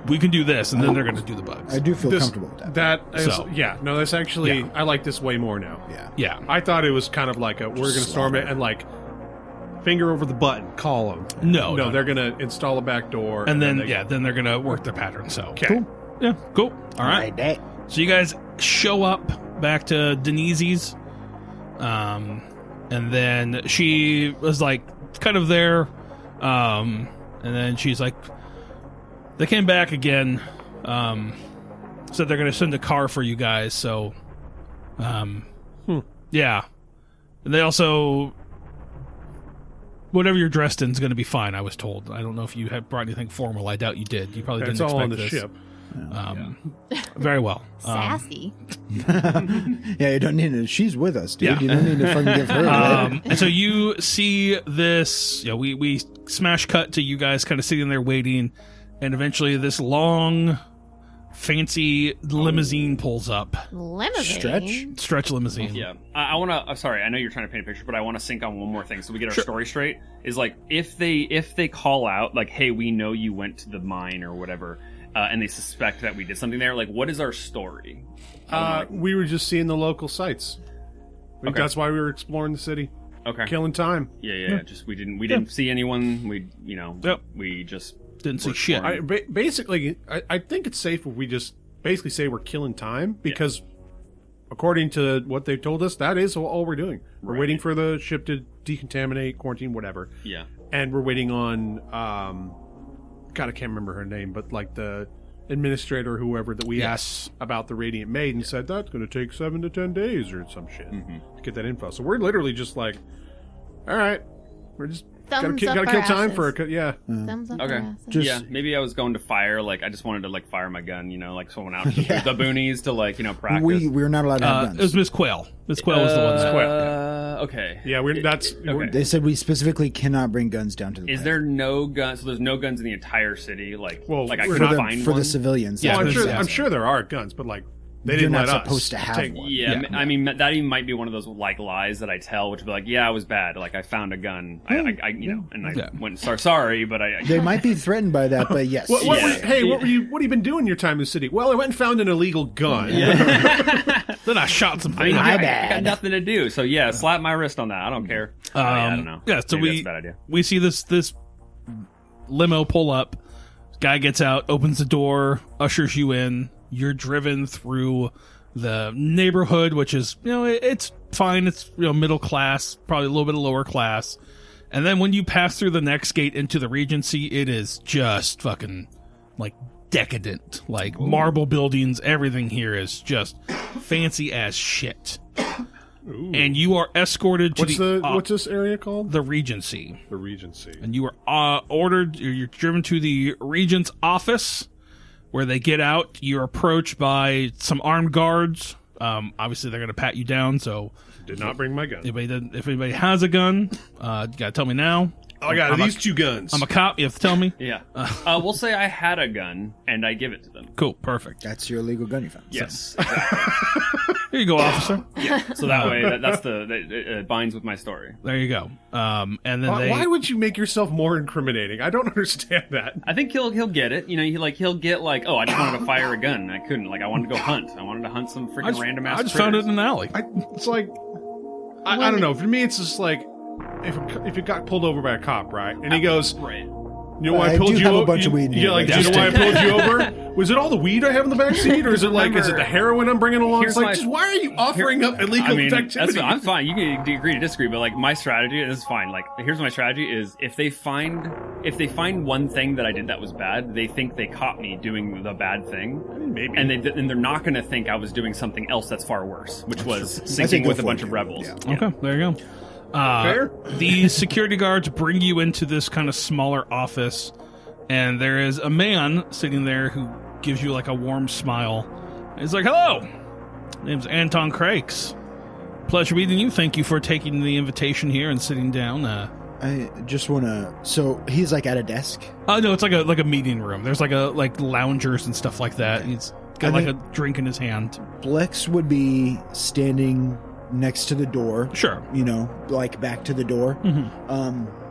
we can do this, and then they're going to do the bugs. I do feel comfortable with that. That's actually, I like this way more now. Yeah. I thought it was kind of we're going to storm it and finger over the button, call them. No, they're going to install a back door. And then they're going to work their pattern. So cool. Yeah, cool. All right. So you guys show up back to Denise's, and then she was kind of there, and then she's like, they came back again, said they're going to send a car for you guys, so, yeah. And they also, whatever you're dressed in is going to be fine, I was told. I don't know if you had brought anything formal. I doubt you did. You probably didn't expect this. It's all on the ship. Very well. Sassy. Yeah, you don't need to. She's with us, dude. Yeah. You don't need to fucking give her right? And so you see this, we smash cut to you guys kind of sitting there waiting. And eventually this long, fancy limousine pulls up. Limousine? Stretch limousine. Yeah. I want to, sorry, I know you're trying to paint a picture, but I want to sync on one more thing so we get our story straight. Is if they call out, hey, we know you went to the mine or whatever, and they suspect that we did something there, what is our story? We were just seeing the local sites. Okay. That's why we were exploring the city. Okay. Killing time. Yeah. Just we didn't see anyone. We just... Didn't see shit. I think it's safe if we just basically say we're killing time because according to what they've told us, that is all we're doing. We're waiting for the ship to decontaminate, quarantine, whatever. Yeah. And we're waiting on, God, I can't remember her name, but the administrator or whoever that we asked about the Radiant Maiden said that's going to take 7 to 10 days or some shit to get that info. So we're literally just all right, we're just Thumbs up gotta our kill time asses. for a yeah. Thumbs up our Okay. asses. Yeah, maybe I was going to fire. Like, I just wanted to like fire my gun. You know, like someone out to the boonies to like practice. We're not allowed to have guns. It was Miss Quail. Miss Quail was the one. Okay. Yeah, They said we specifically cannot bring guns down to the Is plant. there no guns? So there's no guns in the entire city. Like, like I we're couldn't not- find for one. the civilians. Yeah, that's what it I'm says. sure there are guns, but like they You're didn't not let us supposed to have take one. Yeah, Yeah. I mean that even might be one of those like lies that I tell, which would be like, yeah, I was bad. Like I found a gun. I went and sorry, but I They might be threatened by that, but yes. What Yeah. have you been doing your time in the city? Well, I went and found an illegal gun. Then I shot some I mean, things. I got nothing to do. So yeah, slap my wrist on that. I don't care. I don't know. Yeah, so Maybe that's a bad idea. we see this limo pull up. Guy gets out, opens the door, ushers you in. You're driven through the neighborhood, which is it's fine. It's middle class, probably a little bit of lower class. And then when you pass through the next gate into the Regency, it is just fucking like decadent, like marble buildings. Everything here is just fancy as shit. Ooh. And you are escorted to what's this area called? the Regency. The Regency. And you are you're driven to the Regent's office, where they get out. You're approached by some armed guards. Obviously, they're going to pat you down, so Did not bring my gun. if anybody has a gun, you got to tell me now. I got these two guns. I'm a cop. You have to tell me. Yeah. We'll say I had a gun and I give it to them. Cool. Perfect. That's your illegal gun you found. Yes. Here you go, officer. So that way, it binds with my story. There you go. And then Why would you make yourself more incriminating? I don't understand that. I think he'll get it. He'll get like, oh, I just wanted to fire a gun. I couldn't. Like, I wanted to go hunt. I wanted to hunt some freaking random ass. I just found it in an alley. It's like I don't know. For me, it's just like if it got pulled over by a cop, right? And he goes, Right. You know why I pulled you have over? a bunch of weed in Yeah, here. like, do you know why I pulled you over? Was it all the weed I have in the back seat, or is it like, is it the heroin I'm bringing along? It's like, just why are you offering up illegal activity? I'm fine. You can agree to disagree, but like my strategy is fine. Like, here's my strategy: is if they find one thing that I did that was bad, they think they caught me doing the bad thing, Maybe, and they're not going to think I was doing something else that's far worse, which was sinking with a bunch of rebels. Yeah. Okay, there you go. Fair. The security guards bring you into this kind of smaller office, and there is a man sitting there who gives you like a warm smile. He's like, "Hello, name's Anton Crakes. Pleasure meeting you. Thank you for taking the invitation here and sitting down." I just want to. So he's like at a desk. No, it's like a meeting room. There's like loungers and stuff like that. He's got like a drink in his hand. Blex would be standing next to the door. Sure. Like back to the door.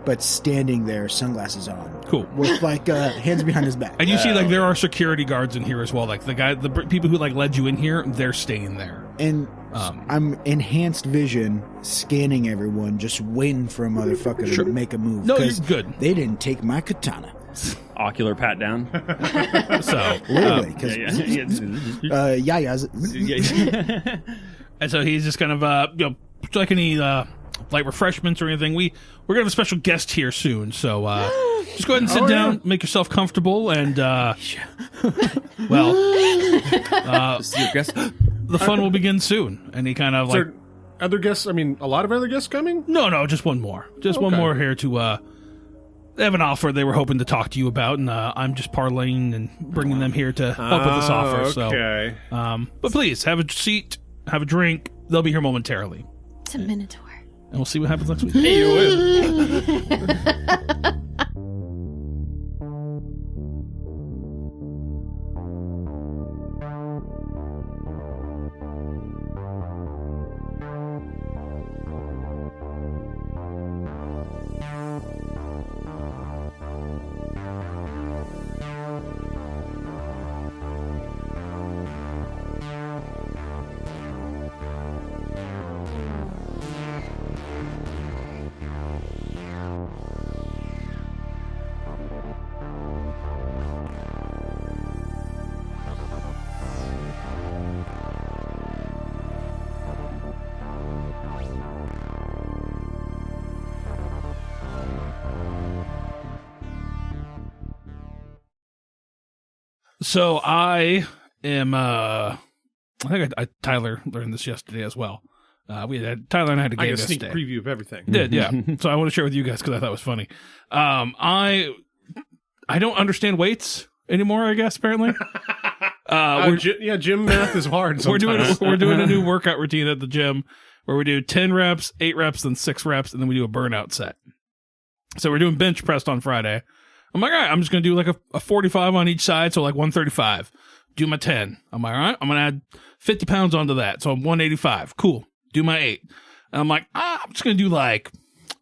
But standing there, sunglasses on. Cool. With like hands behind his back. And you see, like, there are security guards in here as well. Like the people who like led you in here, they're staying there. And I'm enhanced vision, scanning everyone, just waiting for a motherfucker to make a move. No, you're 'cause good. They didn't take my katana. Ocular pat down. So Literally, because Yeah. and so he's just kind of like any light refreshments or anything. We're gonna have a special guest here soon, so just go ahead and sit down, make yourself comfortable, and well, Your guess? the fun will begin soon. And he kind of Is there other guests? I mean, a lot of other guests coming? no, just one more, one more here to. They have an offer they were hoping to talk to you about, and I'm just parlaying and bringing them here to help with this offer. Okay. So, but please have a seat, have a drink. They'll be here momentarily, It's a Minotaur. and we'll see what happens next week. Hey, you would. So I am. I think Tyler learned this yesterday as well. Tyler and I had a game I got a sneak yesterday. preview of everything. Did, yeah. So I want to share with you guys because I thought it was funny. I don't understand weights anymore, I guess, apparently. Gym math is hard sometimes. We're doing a new workout routine at the gym where we do 10 reps, 8 reps, then 6 reps, and then we do a burnout set. So we're doing bench press on Friday. I'm like, all right, I'm just going to do like a 45 on each side, so like 135. Do my 10. I'm like, all right, I'm going to add 50 pounds onto that, so I'm 185. Cool. Do my 8. And I'm like, I'm just going to do like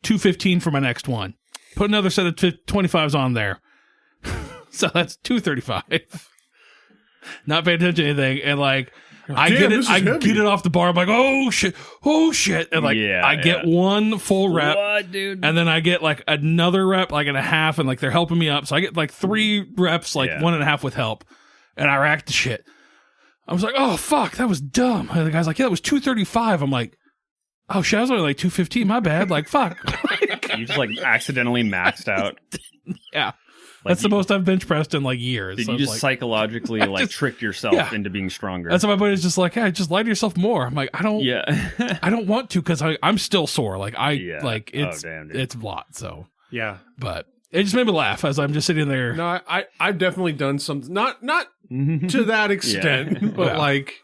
215 for my next one. Put another set of 25s on there. So that's 235. Not paying attention to anything. And like, I get it off the bar. I'm like, oh shit. And like, I get one full rep. What, dude? And then I get like another rep, like and a half. And like, they're helping me up. So I get like 3 reps, like 1.5 with help. And I racked the shit. I was like, oh fuck, that was dumb. And the guy's like, yeah, that was 235. I'm like, oh shit, I was only like 215. My bad. Like, fuck. You just like accidentally maxed out. Yeah. That's the most I've bench pressed in like years. Did So you I was just like, psychologically like tricked yourself into being stronger? That's why my buddy's just like, hey, just lie to yourself more. I'm like, I don't want to because I'm still sore. Like it's a lot. So yeah, but it just made me laugh as I'm just sitting there. No, I've definitely done something not to that extent, but like,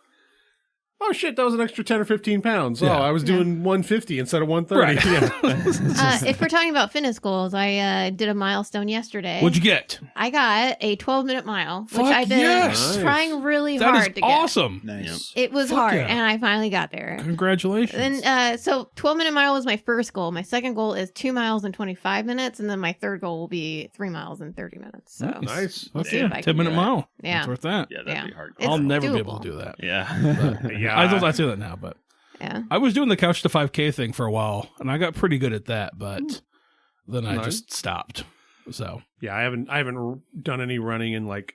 oh shit, that was an extra 10 or 15 pounds. Yeah. Oh, I was doing 150 instead of 130. Right. Yeah. If we're talking about fitness goals, I did a milestone yesterday. What'd you get? I got a 12-minute mile, which Fuck I've been yes. trying really That hard is to get. awesome. Nice. It was Fuck hard, yeah. and I finally got there. Congratulations. And so 12-minute mile was my first goal. My second goal is 2 miles in 25 minutes, and then my third goal will be 3 miles in 30 minutes. So Nice. Fuck see yeah. if I can 10-minute do it. mile. Yeah. That's worth that. Yeah, that'd be hard. It's I'll never be able doable. to do that. Yeah. Yeah. I say that now, but Yeah. I was doing the couch to 5K thing for a while, and I got pretty good at that, but then I Nice. just stopped. So Yeah, I haven't done any running in like,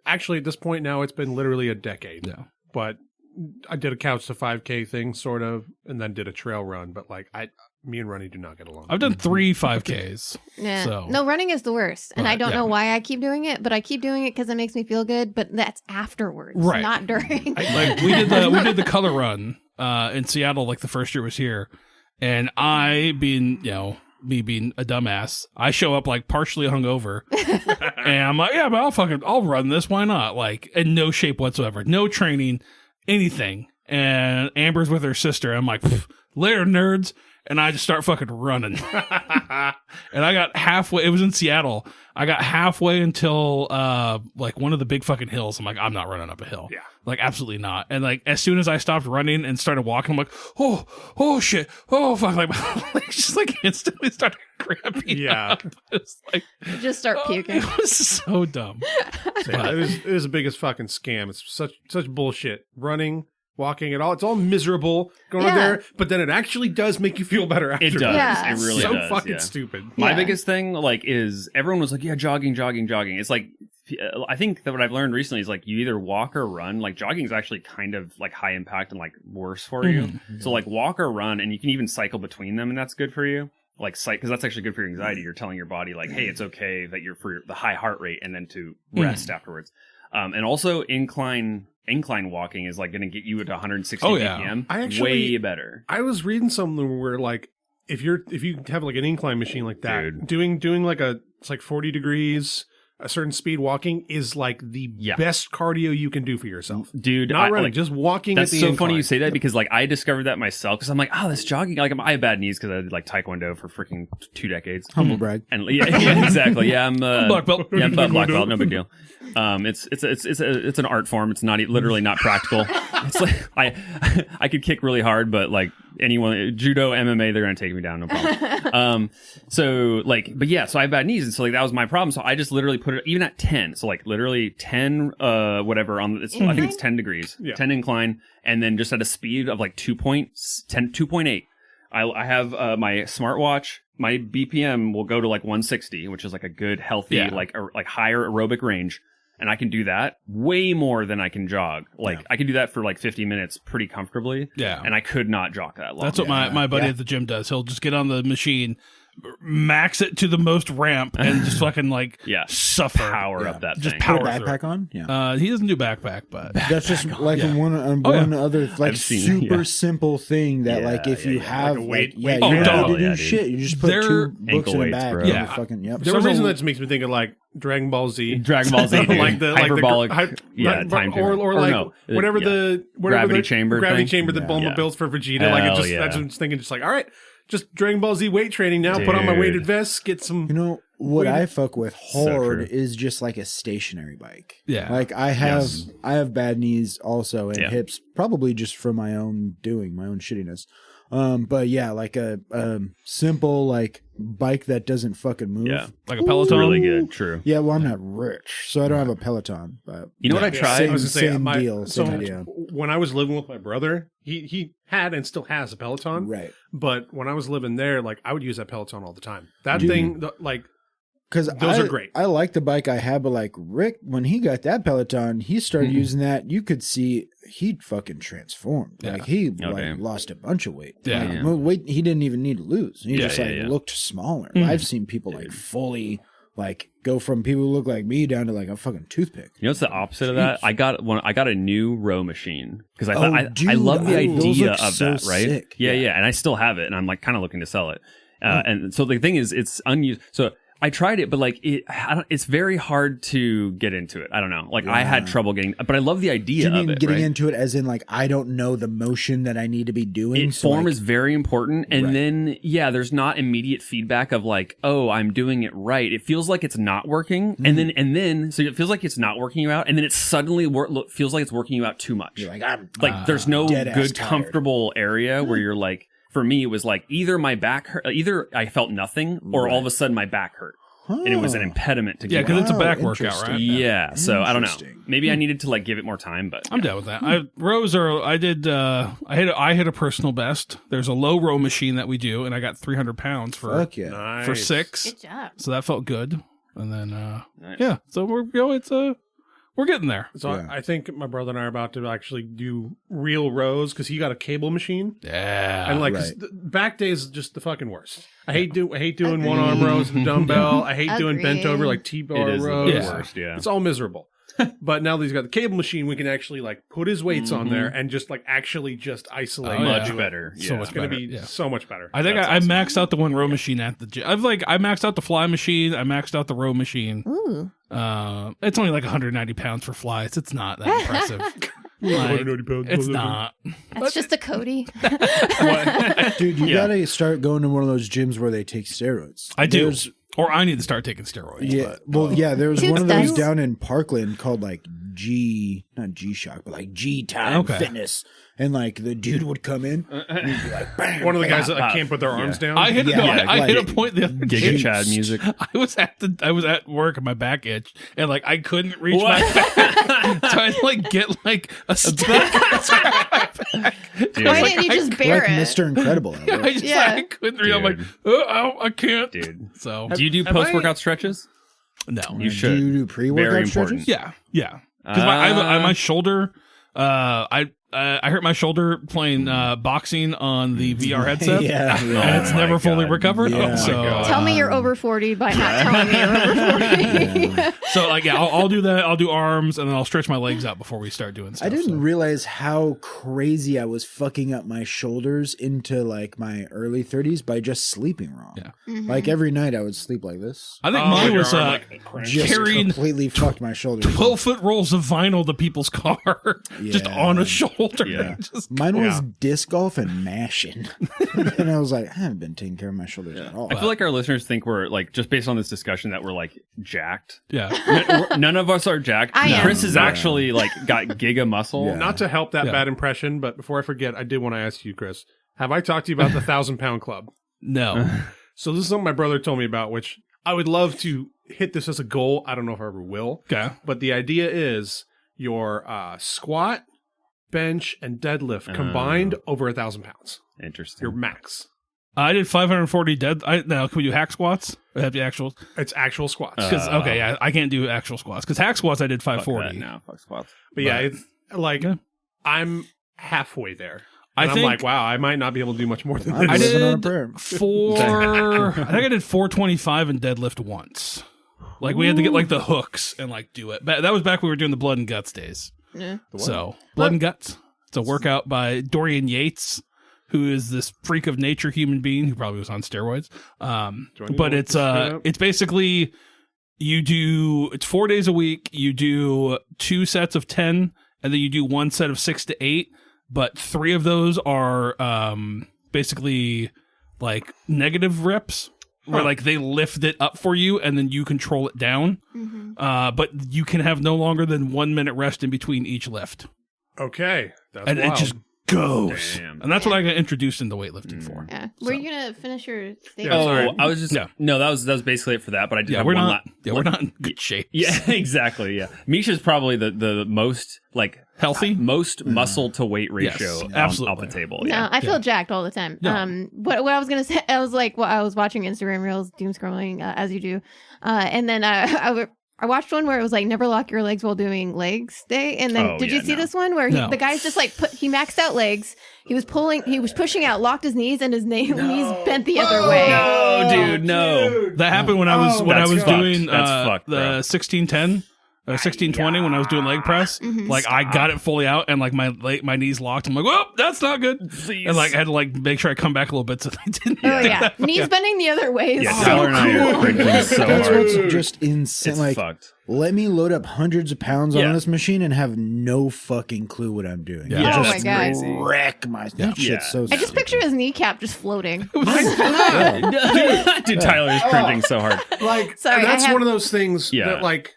actually at this point now it's been literally a decade. yeah. But I did a couch to 5K thing sort of, and then did a trail run. But like me and Runny do not get along. I've done 3 5Ks. Yeah. So. No, running is the worst. And Right, I don't yeah. know why I keep doing it, but I keep doing it because it makes me feel good. But that's afterwards, Right. not during. Like we did the color run in Seattle like the first year I was here, and I being me being a dumbass, I show up like partially hungover, and I'm like, yeah, but I'll run this. Why not? Like in no shape whatsoever, no training, anything. And Amber's with her sister. I'm like, later nerds. And I just start fucking running. And I got halfway. It was in Seattle. I got halfway until like one of the big fucking hills. I'm like, I'm not running up a hill. Yeah. Like, absolutely not. And like, as soon as I stopped running and started walking, I'm like, oh shit. Oh, fuck. Like, my legs just like instantly started cramping. Yeah. Up. It's like, Just start puking. It was so dumb. Yeah, it is the biggest fucking scam. It's such bullshit. Running, walking, it's all miserable going on there, but then it actually does make you feel better after. It does. Yeah. It really so does. fucking stupid. My Yeah. biggest thing, like, is everyone was like, yeah, jogging. It's like, I think that what I've learned recently is like you either walk or run. Like jogging is actually kind of like high impact and like worse for you. So like walk or run, and you can even cycle between them, and that's good for you. Like because that's actually good for your anxiety. You're telling your body like, hey, it's okay that you're for the high heart rate, and then to rest afterwards. And also incline walking is like going to get you at 160 BPM. I actually way better. I was reading something where like if you have like an incline machine like that, Dude. doing like it's like 40 degrees, a certain speed walking is like the best cardio you can do for yourself. Dude, not running, just walking. That's at the so incline. funny you say that because like I discovered that myself because I'm like, oh, this jogging, like I have bad knees because I did like Taekwondo for freaking 2 decades. Humble brag. And yeah, exactly. Yeah, I'm Black belt. Yeah, I'm black belt. No big deal. It's an art form. It's not literally not practical. It's like I could kick really hard, but like anyone judo, MMA, they're gonna take me down. No problem. So I have bad knees, and so like that was my problem. So I just literally put it even at 10. So like literally 10, whatever on I think it's 10 degrees, 10 incline, and then just at a speed of like 2.8. I have my smartwatch. My BPM will go to like 160, which is like a good, healthy, like higher aerobic range. And I can do that way more than I can jog. Like I can do that for like 50 minutes pretty comfortably. Yeah. And I could not jog that long. That's what my buddy at the gym does. He'll just get on the machine max it to the most ramp and just fucking like suffer. Power up that just thing. power Put a backpack on? Yeah. He doesn't do backpack, but That's just like one other like super simple thing that like if you have like a weight you don't have to do dude. shit. You just put They're two books in a weights, bag. bro. And Yeah. you fucking For some reason, that just makes me think of like Dragon Ball Z. Dragon Ball Z, dude. like the hyperbolic, time or like no, whatever the gravity chamber that Bulma builds for Vegeta. Like it just that's what I'm thinking. Just like, all right, just Dragon Ball Z weight training now. Put on my weighted vest. Get some. You know what I fuck with hard is just like a stationary bike. Yeah. Like I have bad knees also and hips, probably just from my own doing, my own shittiness. But yeah, like a simple like bike that doesn't fucking move. Yeah, like a Peloton. Really good. True. Yeah, well, I'm not rich, so I don't have a Peloton. But you know what I tried? Same deal. Same idea. When I was living with my brother, he had and still has a Peloton. Right. But when I was living there, like I would use that Peloton all the time. That thing, like. Because those are great. I like the bike I have, but like Rick, when he got that Peloton, he started using that. You could see he'd fucking transformed. Yeah. Like he lost a bunch of weight. Yeah. Like, weight he didn't even need to lose. He just looked smaller. I've seen people like fully like go from people who look like me down to like a fucking toothpick. You know what's the opposite of that? I got a new row machine because I thought I love the idea of so that, right? sick. Yeah, and I still have it, and I'm like kind of looking to sell it. And so the thing is, it's unused. So I tried it, but like it's very hard to get into it. I don't know. Like I had trouble getting, but I love the idea of it. Getting into it as in like I don't know the motion that I need to be doing. Form is very important, and then there's not immediate feedback of like, oh, I'm doing it right. It feels like it's not working, and then so it feels like it's not working you out, and then it suddenly feels like it's working you out too much. You're like I'm there's no good tired. comfortable area where you're like. For me, it was like either my back hurt, either I felt nothing, or all of a sudden my back hurt, and it was an impediment to. Yeah, because it's a back workout, right? Yeah, so I don't know. Maybe I needed to like give it more time, but I'm down with that. I hit a personal best. There's a low row machine that we do, and I got 300 pounds for for 6. Good job. So that felt good. And then so we're getting there. So I think my brother and I are about to actually do real rows because he got a cable machine. Yeah, and like 'cause the back day is just the fucking worst. I hate doing one arm rows with a dumbbell. I hate doing bent over like T-bar rows. The worst, it's all miserable. But now that he's got the cable machine, we can actually like put his weights on there and just like actually just isolate. Much better. So it's going to be so much better. I think I maxed out the one row machine at the gym. I maxed out the fly machine. I maxed out the row machine. Ooh. It's only like 190 pounds for flies. It's not that impressive. It's not. That's just a Cody. Dude, you gotta start going to one of those gyms where they take steroids. I do. Or I need to start taking steroids. Yeah, there was Toots one of those does. down in Parkland called like not G-Shock, but like G-Time Fitness. And like the dude would come in and he'd be like, bang, one of the guys that can't put their arms down. I hit a point the other day. Giga Chad music. I was at work and my back itched and like I couldn't reach my back. So I had to like get like a stick. Why didn't you just bear like it? Mr. Incredible. I couldn't reach. I'm like, I can't. Dude. So do you do post-workout stretches? No. You should. Do you do pre-workout Very stretches? important. Yeah. Because my shoulder, I hurt my shoulder playing boxing on the VR headset. Yeah. It's never fully recovered. Yeah. Tell me you're over 40 by not telling me you're over 40. So like I'll do that. I'll do arms and then I'll stretch my legs out before we start doing stuff. I didn't realize how crazy I was fucking up my shoulders into like my early 30s by just sleeping wrong. Yeah. Mm-hmm. Like every night I would sleep like this. I think mine was Just carrying completely fucked my shoulders. 12-foot rolls of vinyl to people's car just on a shoulder. Yeah. Mine was disc golf and mashing. And I was like, I haven't been taking care of my shoulders at all. I feel like our listeners think we're like, just based on this discussion, that we're like jacked. Yeah. None of us are jacked. I am. Chris is actually like got giga muscle. Yeah. Not to help that bad impression, but before I forget, I did want to ask you, Chris, have I talked to you about the 1,000-pound club? No. So this is something my brother told me about, which I would love to hit this as a goal. I don't know if I ever will. Okay. But the idea is your squat, bench, and deadlift combined over 1,000 pounds. Interesting. Your max. I did 540 now, can we do hack squats? Or have the actual? It's actual squats. I can't do actual squats. Because hack squats I did 540. Fuck squats. But yeah, it's like I'm halfway there. I'm like, wow, I might not be able to do much more than this. I did I think I did 425 and deadlift once. Like we had to get like the hooks and like do it. That was back when we were doing the blood and guts days. Yeah. So blood and guts. It's a workout by Dorian Yates, who is this freak of nature human being who probably was on steroids. But it's basically it's 4 days a week. You do 2 sets of 10, and then you do 1 set of 6 to 8. But 3 of those are basically like negative reps, where like they lift it up for you, and then you control it down. Mm-hmm. But you can have no longer than 1 minute rest in between each lift. Okay, that's and wild. it just goes. Damn. And that's what I got introduced into weightlifting for. Yeah. Were you gonna finish your steak? I was just no. That was basically it for that. But I did have we're one. We're not in good shape. Yeah, exactly. Yeah, Meesha's probably the most like healthy, most muscle to weight ratio absolutely off the table. No, Yeah, I feel jacked all the time. No. What I was gonna say, I was like, I was watching Instagram reels, doom scrolling as you do, and then I watched one where it was like never lock your legs while doing legs day. And then did you see this one where the guy's just like he maxed out legs. He was pushing out, locked his knees, and his knees bent the other way. No, dude, no. That happened when I was doing That's fucked, the bro. 1610. 1620 when I was doing leg press, like I got it fully out and like my knees locked. I'm like, well, that's not good. Please. And like I had to like make sure I come back a little bit so they didn't. Oh yeah, knees bending the other way is Yeah, so Tyler and I are cool. cringing so That's hard. what's just insane. It's Like, fucked. let me load up hundreds of pounds Yeah. on this machine and have no fucking clue what I'm doing. Yeah. You Oh just my God. crazy. wreck my that shit's so I just picture his kneecap just floating. Dude, Tyler is cringing so hard. Like, Sorry, that's I have- one of those things Yeah. that, like,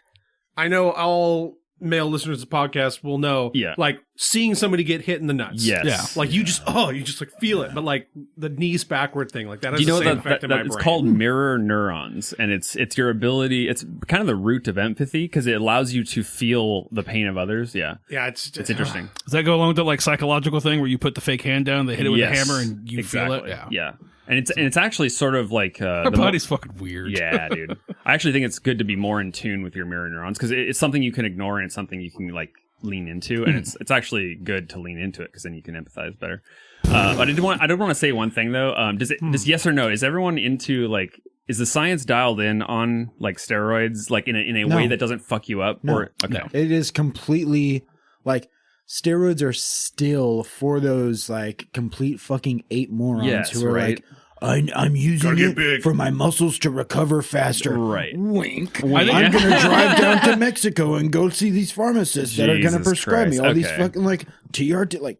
I know all male listeners of the podcast will know. Yeah. Like, seeing somebody get hit in the nuts. Yes. Yeah. Like, you just like feel it. But, like, the knees backward thing, like, that has Do you know the same that effect in my it's brain. called mirror neurons, and it's your ability. It's kind of the root of empathy because it allows you to feel the pain of others. Yeah, Yeah, it's interesting. Does that go along with the like psycholocal thing where you put the fake hand down, they hit it with Yes, a hammer, and you feel it? exactly. Yeah, and it's actually sort of like Our body's fucking weird. Yeah, dude. I actually think it's good to be more in tune with your mirror neurons because it's something you can ignore and it's something you can like lean into, and it's actually good to lean into it because then you can empathize better. But I did want to say one thing though. Does yes or no? Is everyone into like? Is the science dialed in on like steroids, like in a No. way that doesn't fuck you up? No. Or okay. No. It is completely like steroids are still for those like complete fucking ape morons Yes, who are right. like, I'm using Gotta get it big. for my muscles to recover faster. Right. Wink. Wink. I'm going to drive down to Mexico and go see these pharmacists that are going to Jesus prescribe me Christ. all these Okay. fucking like TRT, like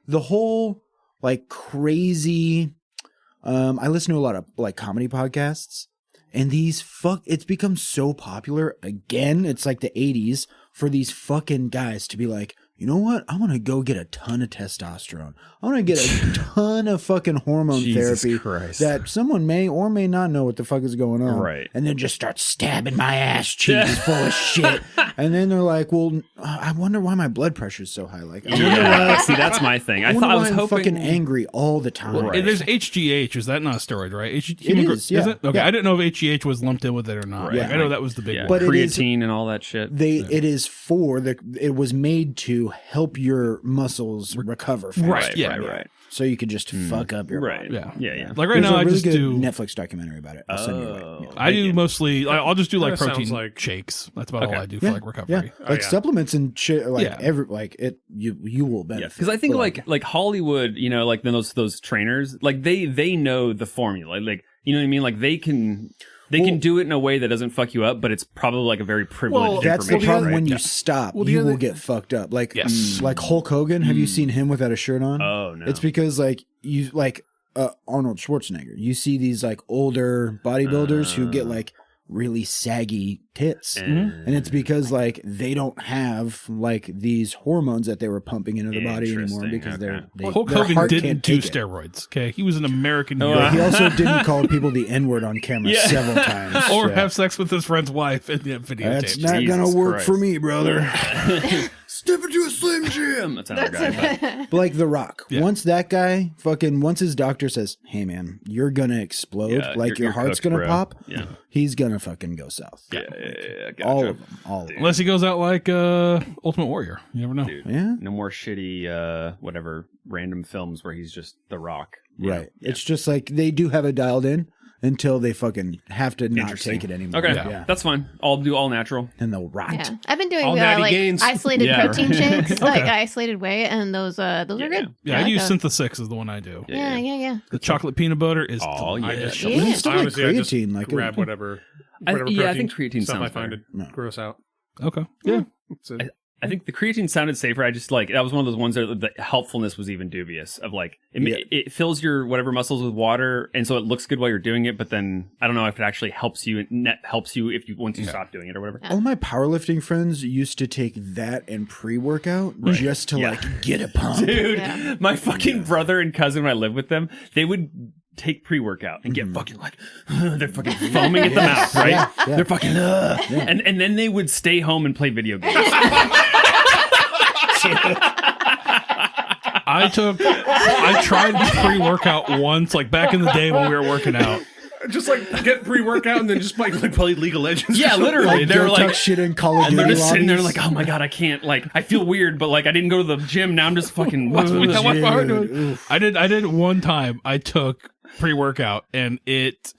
the whole like crazy. I listen to a lot of like comedy podcasts, and it's become so popular again. It's like the 80s for these fucking guys to be like, you know what? I want to go get a ton of testosterone. I want to get a ton of fucking hormone Jesus therapy Christ. that someone may or may not know what the fuck is going on. Right. And then just start stabbing my ass cheeks full of shit. And then they're like, well, I wonder why my blood pressure is so high. Like, I wonder Yeah. why. See, that's my thing. I wonder thought I why was I'm hoping. fucking angry all the time. Well, there's HGH. Is that not a steroid, right? It is, yeah. Is it? Okay, Yeah. I didn't know if HGH was lumped in with it or not. Right. Like, I know that was the big Yeah. one. But it is- creatine and all that shit. It is it was made to help your muscles recover faster. Right, yeah. right. So you could just fuck up your Right. body. Yeah. Like right There's now, a I really just good do. Netflix documentary about it. I'll send you a link. Yeah. I do mostly. I'll just do like Kinda protein sounds like- shakes. That's about all Okay. I do for like recovery. Yeah. Like yeah. supplements and shit. Like Yeah. you will benefit. Yeah, because I think But, like Hollywood, you know, like those trainers, like they know the formula, like you know what I mean, like they can do it in a way that doesn't fuck you up, but it's probably like a very privileged Well, that's the information. problem right? when you Yeah. stop, Well, the you other- will get fucked up. Like Yes. like Hulk Hogan. Have you seen him without a shirt on? Oh no, It's because like you like Arnold Schwarzenegger. You see these like older bodybuilders who get like really saggy tits, and it's because like they don't have like these hormones that they were pumping into the body anymore Interesting, because okay. Hulk their Hogan heart didn't can't do take it. steroids. Okay, he was an American Oh, hero. But he also didn't call people the N-word on camera Yeah. several times. or Yeah. have sex with his friend's wife in the videotape. That's not Jesus gonna work Christ. for me, brother. Step into a Slim Jim. That's another guy. But like The Rock, Yeah. once that guy once his doctor says, "Hey man, you're gonna explode, like your heart's cooked, gonna bro. pop," Yeah. he's gonna fucking go south. Yeah, gotcha. All of them, all of them. Unless he goes out like Ultimate Warrior. You never know. Dude, Yeah, no more shitty whatever random films where he's just The Rock. you right. know? It's just like they do have it dialed in until they fucking have to not Interesting. take it anymore. Okay, Yeah. that's fine. I'll do all natural. And they'll rot. Yeah, I've been doing All natty like gains. isolated Yeah, protein right. shakes, like isolated whey, and those are good. Yeah, I like use those. Synthesix is the one I do. Yeah. The chocolate peanut butter is Oh, yeah. delicious. Yeah. Even stuff like Honestly, I just creatine, like grab whatever I protein think creatine stuff I sounds find better. it gross out. Okay. Yeah. That's it. I think the creatine sounded safer. I just like that was one of those ones that the helpfulness was even dubious. Of like it fills your whatever muscles with water, and so it looks good while you're doing it. But then I don't know if it actually helps you. Helps you if you once you stop doing it or whatever. All my powerlifting friends used to take that and pre-workout just to like get a pump. Dude, Yeah. my fucking brother and cousin, when I lived with them, they would take pre-workout and get fucking like they're fucking foaming at the mouth, right? Yeah. They're fucking and then they would stay home and play video games. I tried pre-workout once, like back in the day when we were working out. Just like get pre-workout and then just like play League of Legends. Yeah, literally. They were Don't like talk shit in Call of and they're Duty just sitting there lobbies. like, oh my god, I can't. Like, I feel weird, but like, I didn't go to the gym. Now I'm just fucking. Watch my heart Dude, doing. oof. I did one time. I took pre-workout, and it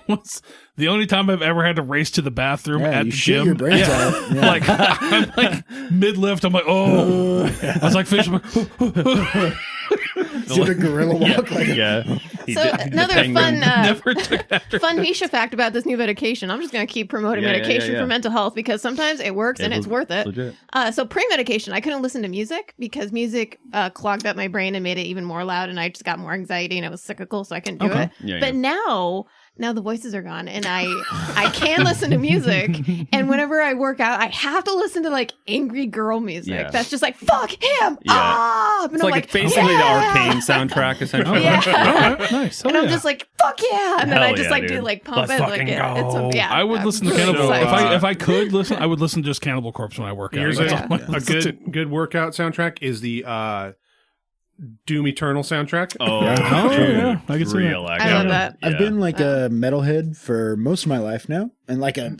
was the only time I've ever had to race to the bathroom Yeah, at you the shit gym. your brains out. Yeah. Like I'm like mid-lift. I'm like, oh, I was like finishing. Did a gorilla walk like a Yeah. He So did- the another penguin. Never took after. fun Meescha fact about this new medication. I'm just going to keep promoting Yeah, medication yeah. for mental health because sometimes it works and it's worth it. Legit. So pre-medication, I couldn't listen to music because music clogged up my brain and made it even more loud, and I just got more anxiety and it was cyclical, so I couldn't do it. Yeah, But now the voices are gone, and I can listen to music. And whenever I work out, I have to listen to like angry girl music. Yeah. That's just like fuck him. Ah, and It's I'm like basically the Arcane soundtrack, essentially. Yeah. All right, nice. And I'm just like fuck yeah, and then Hell I just yeah, like dude. do like pump Let's it like fucking it's yeah. I would I'm listen to really Cannibal. excited. If I could listen, I would listen to just Cannibal Corpse when I work out. Here's That's a, all I a listen to. good workout soundtrack is the Doom Eternal soundtrack. Oh, yeah. I can see real that. action. I love that. I've been like a metalhead for most of my life now, and like a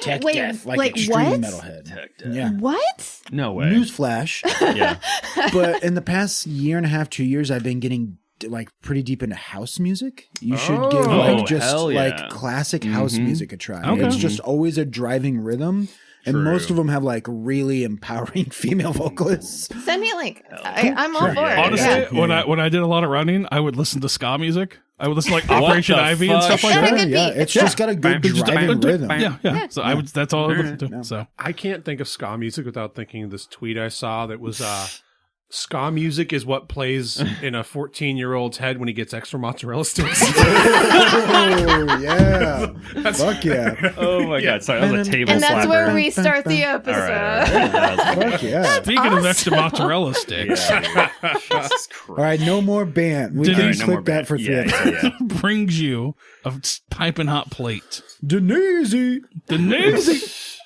tech Wait, death, like like extreme what? metalhead. Yeah. What? No way. Newsflash. Yeah. But in the past year and a half, 2 years, I've been getting like pretty deep into house music. You should give Oh, like just hell yeah. like classic house music a try. Okay. It's just always a driving rhythm. And True. most of them have like really empowering female vocalists. Send me a link. I'm all for it. Honestly, Yeah. when I did a lot of running, I would listen to ska music. I would listen to like Operation the Ivy and fuck? stuff like Sure. that. Good Yeah, beat. it's just got a good Just- driving rhythm. Yeah. So I would. That's all I would listen to. So I can't think of ska music without thinking of this tweet I saw that was ska music is what plays in a 14-year-old's head when he gets extra mozzarella sticks. Oh yeah, fuck yeah, Oh my god. Sorry, that was a table And that's slapper. where we start the All episode. right. fuck yeah. speaking of extra mozzarella sticks, Jesus All right, no more band. We can Denise, clip that for 3 episodes. brings you a piping hot plate. Denise. The news.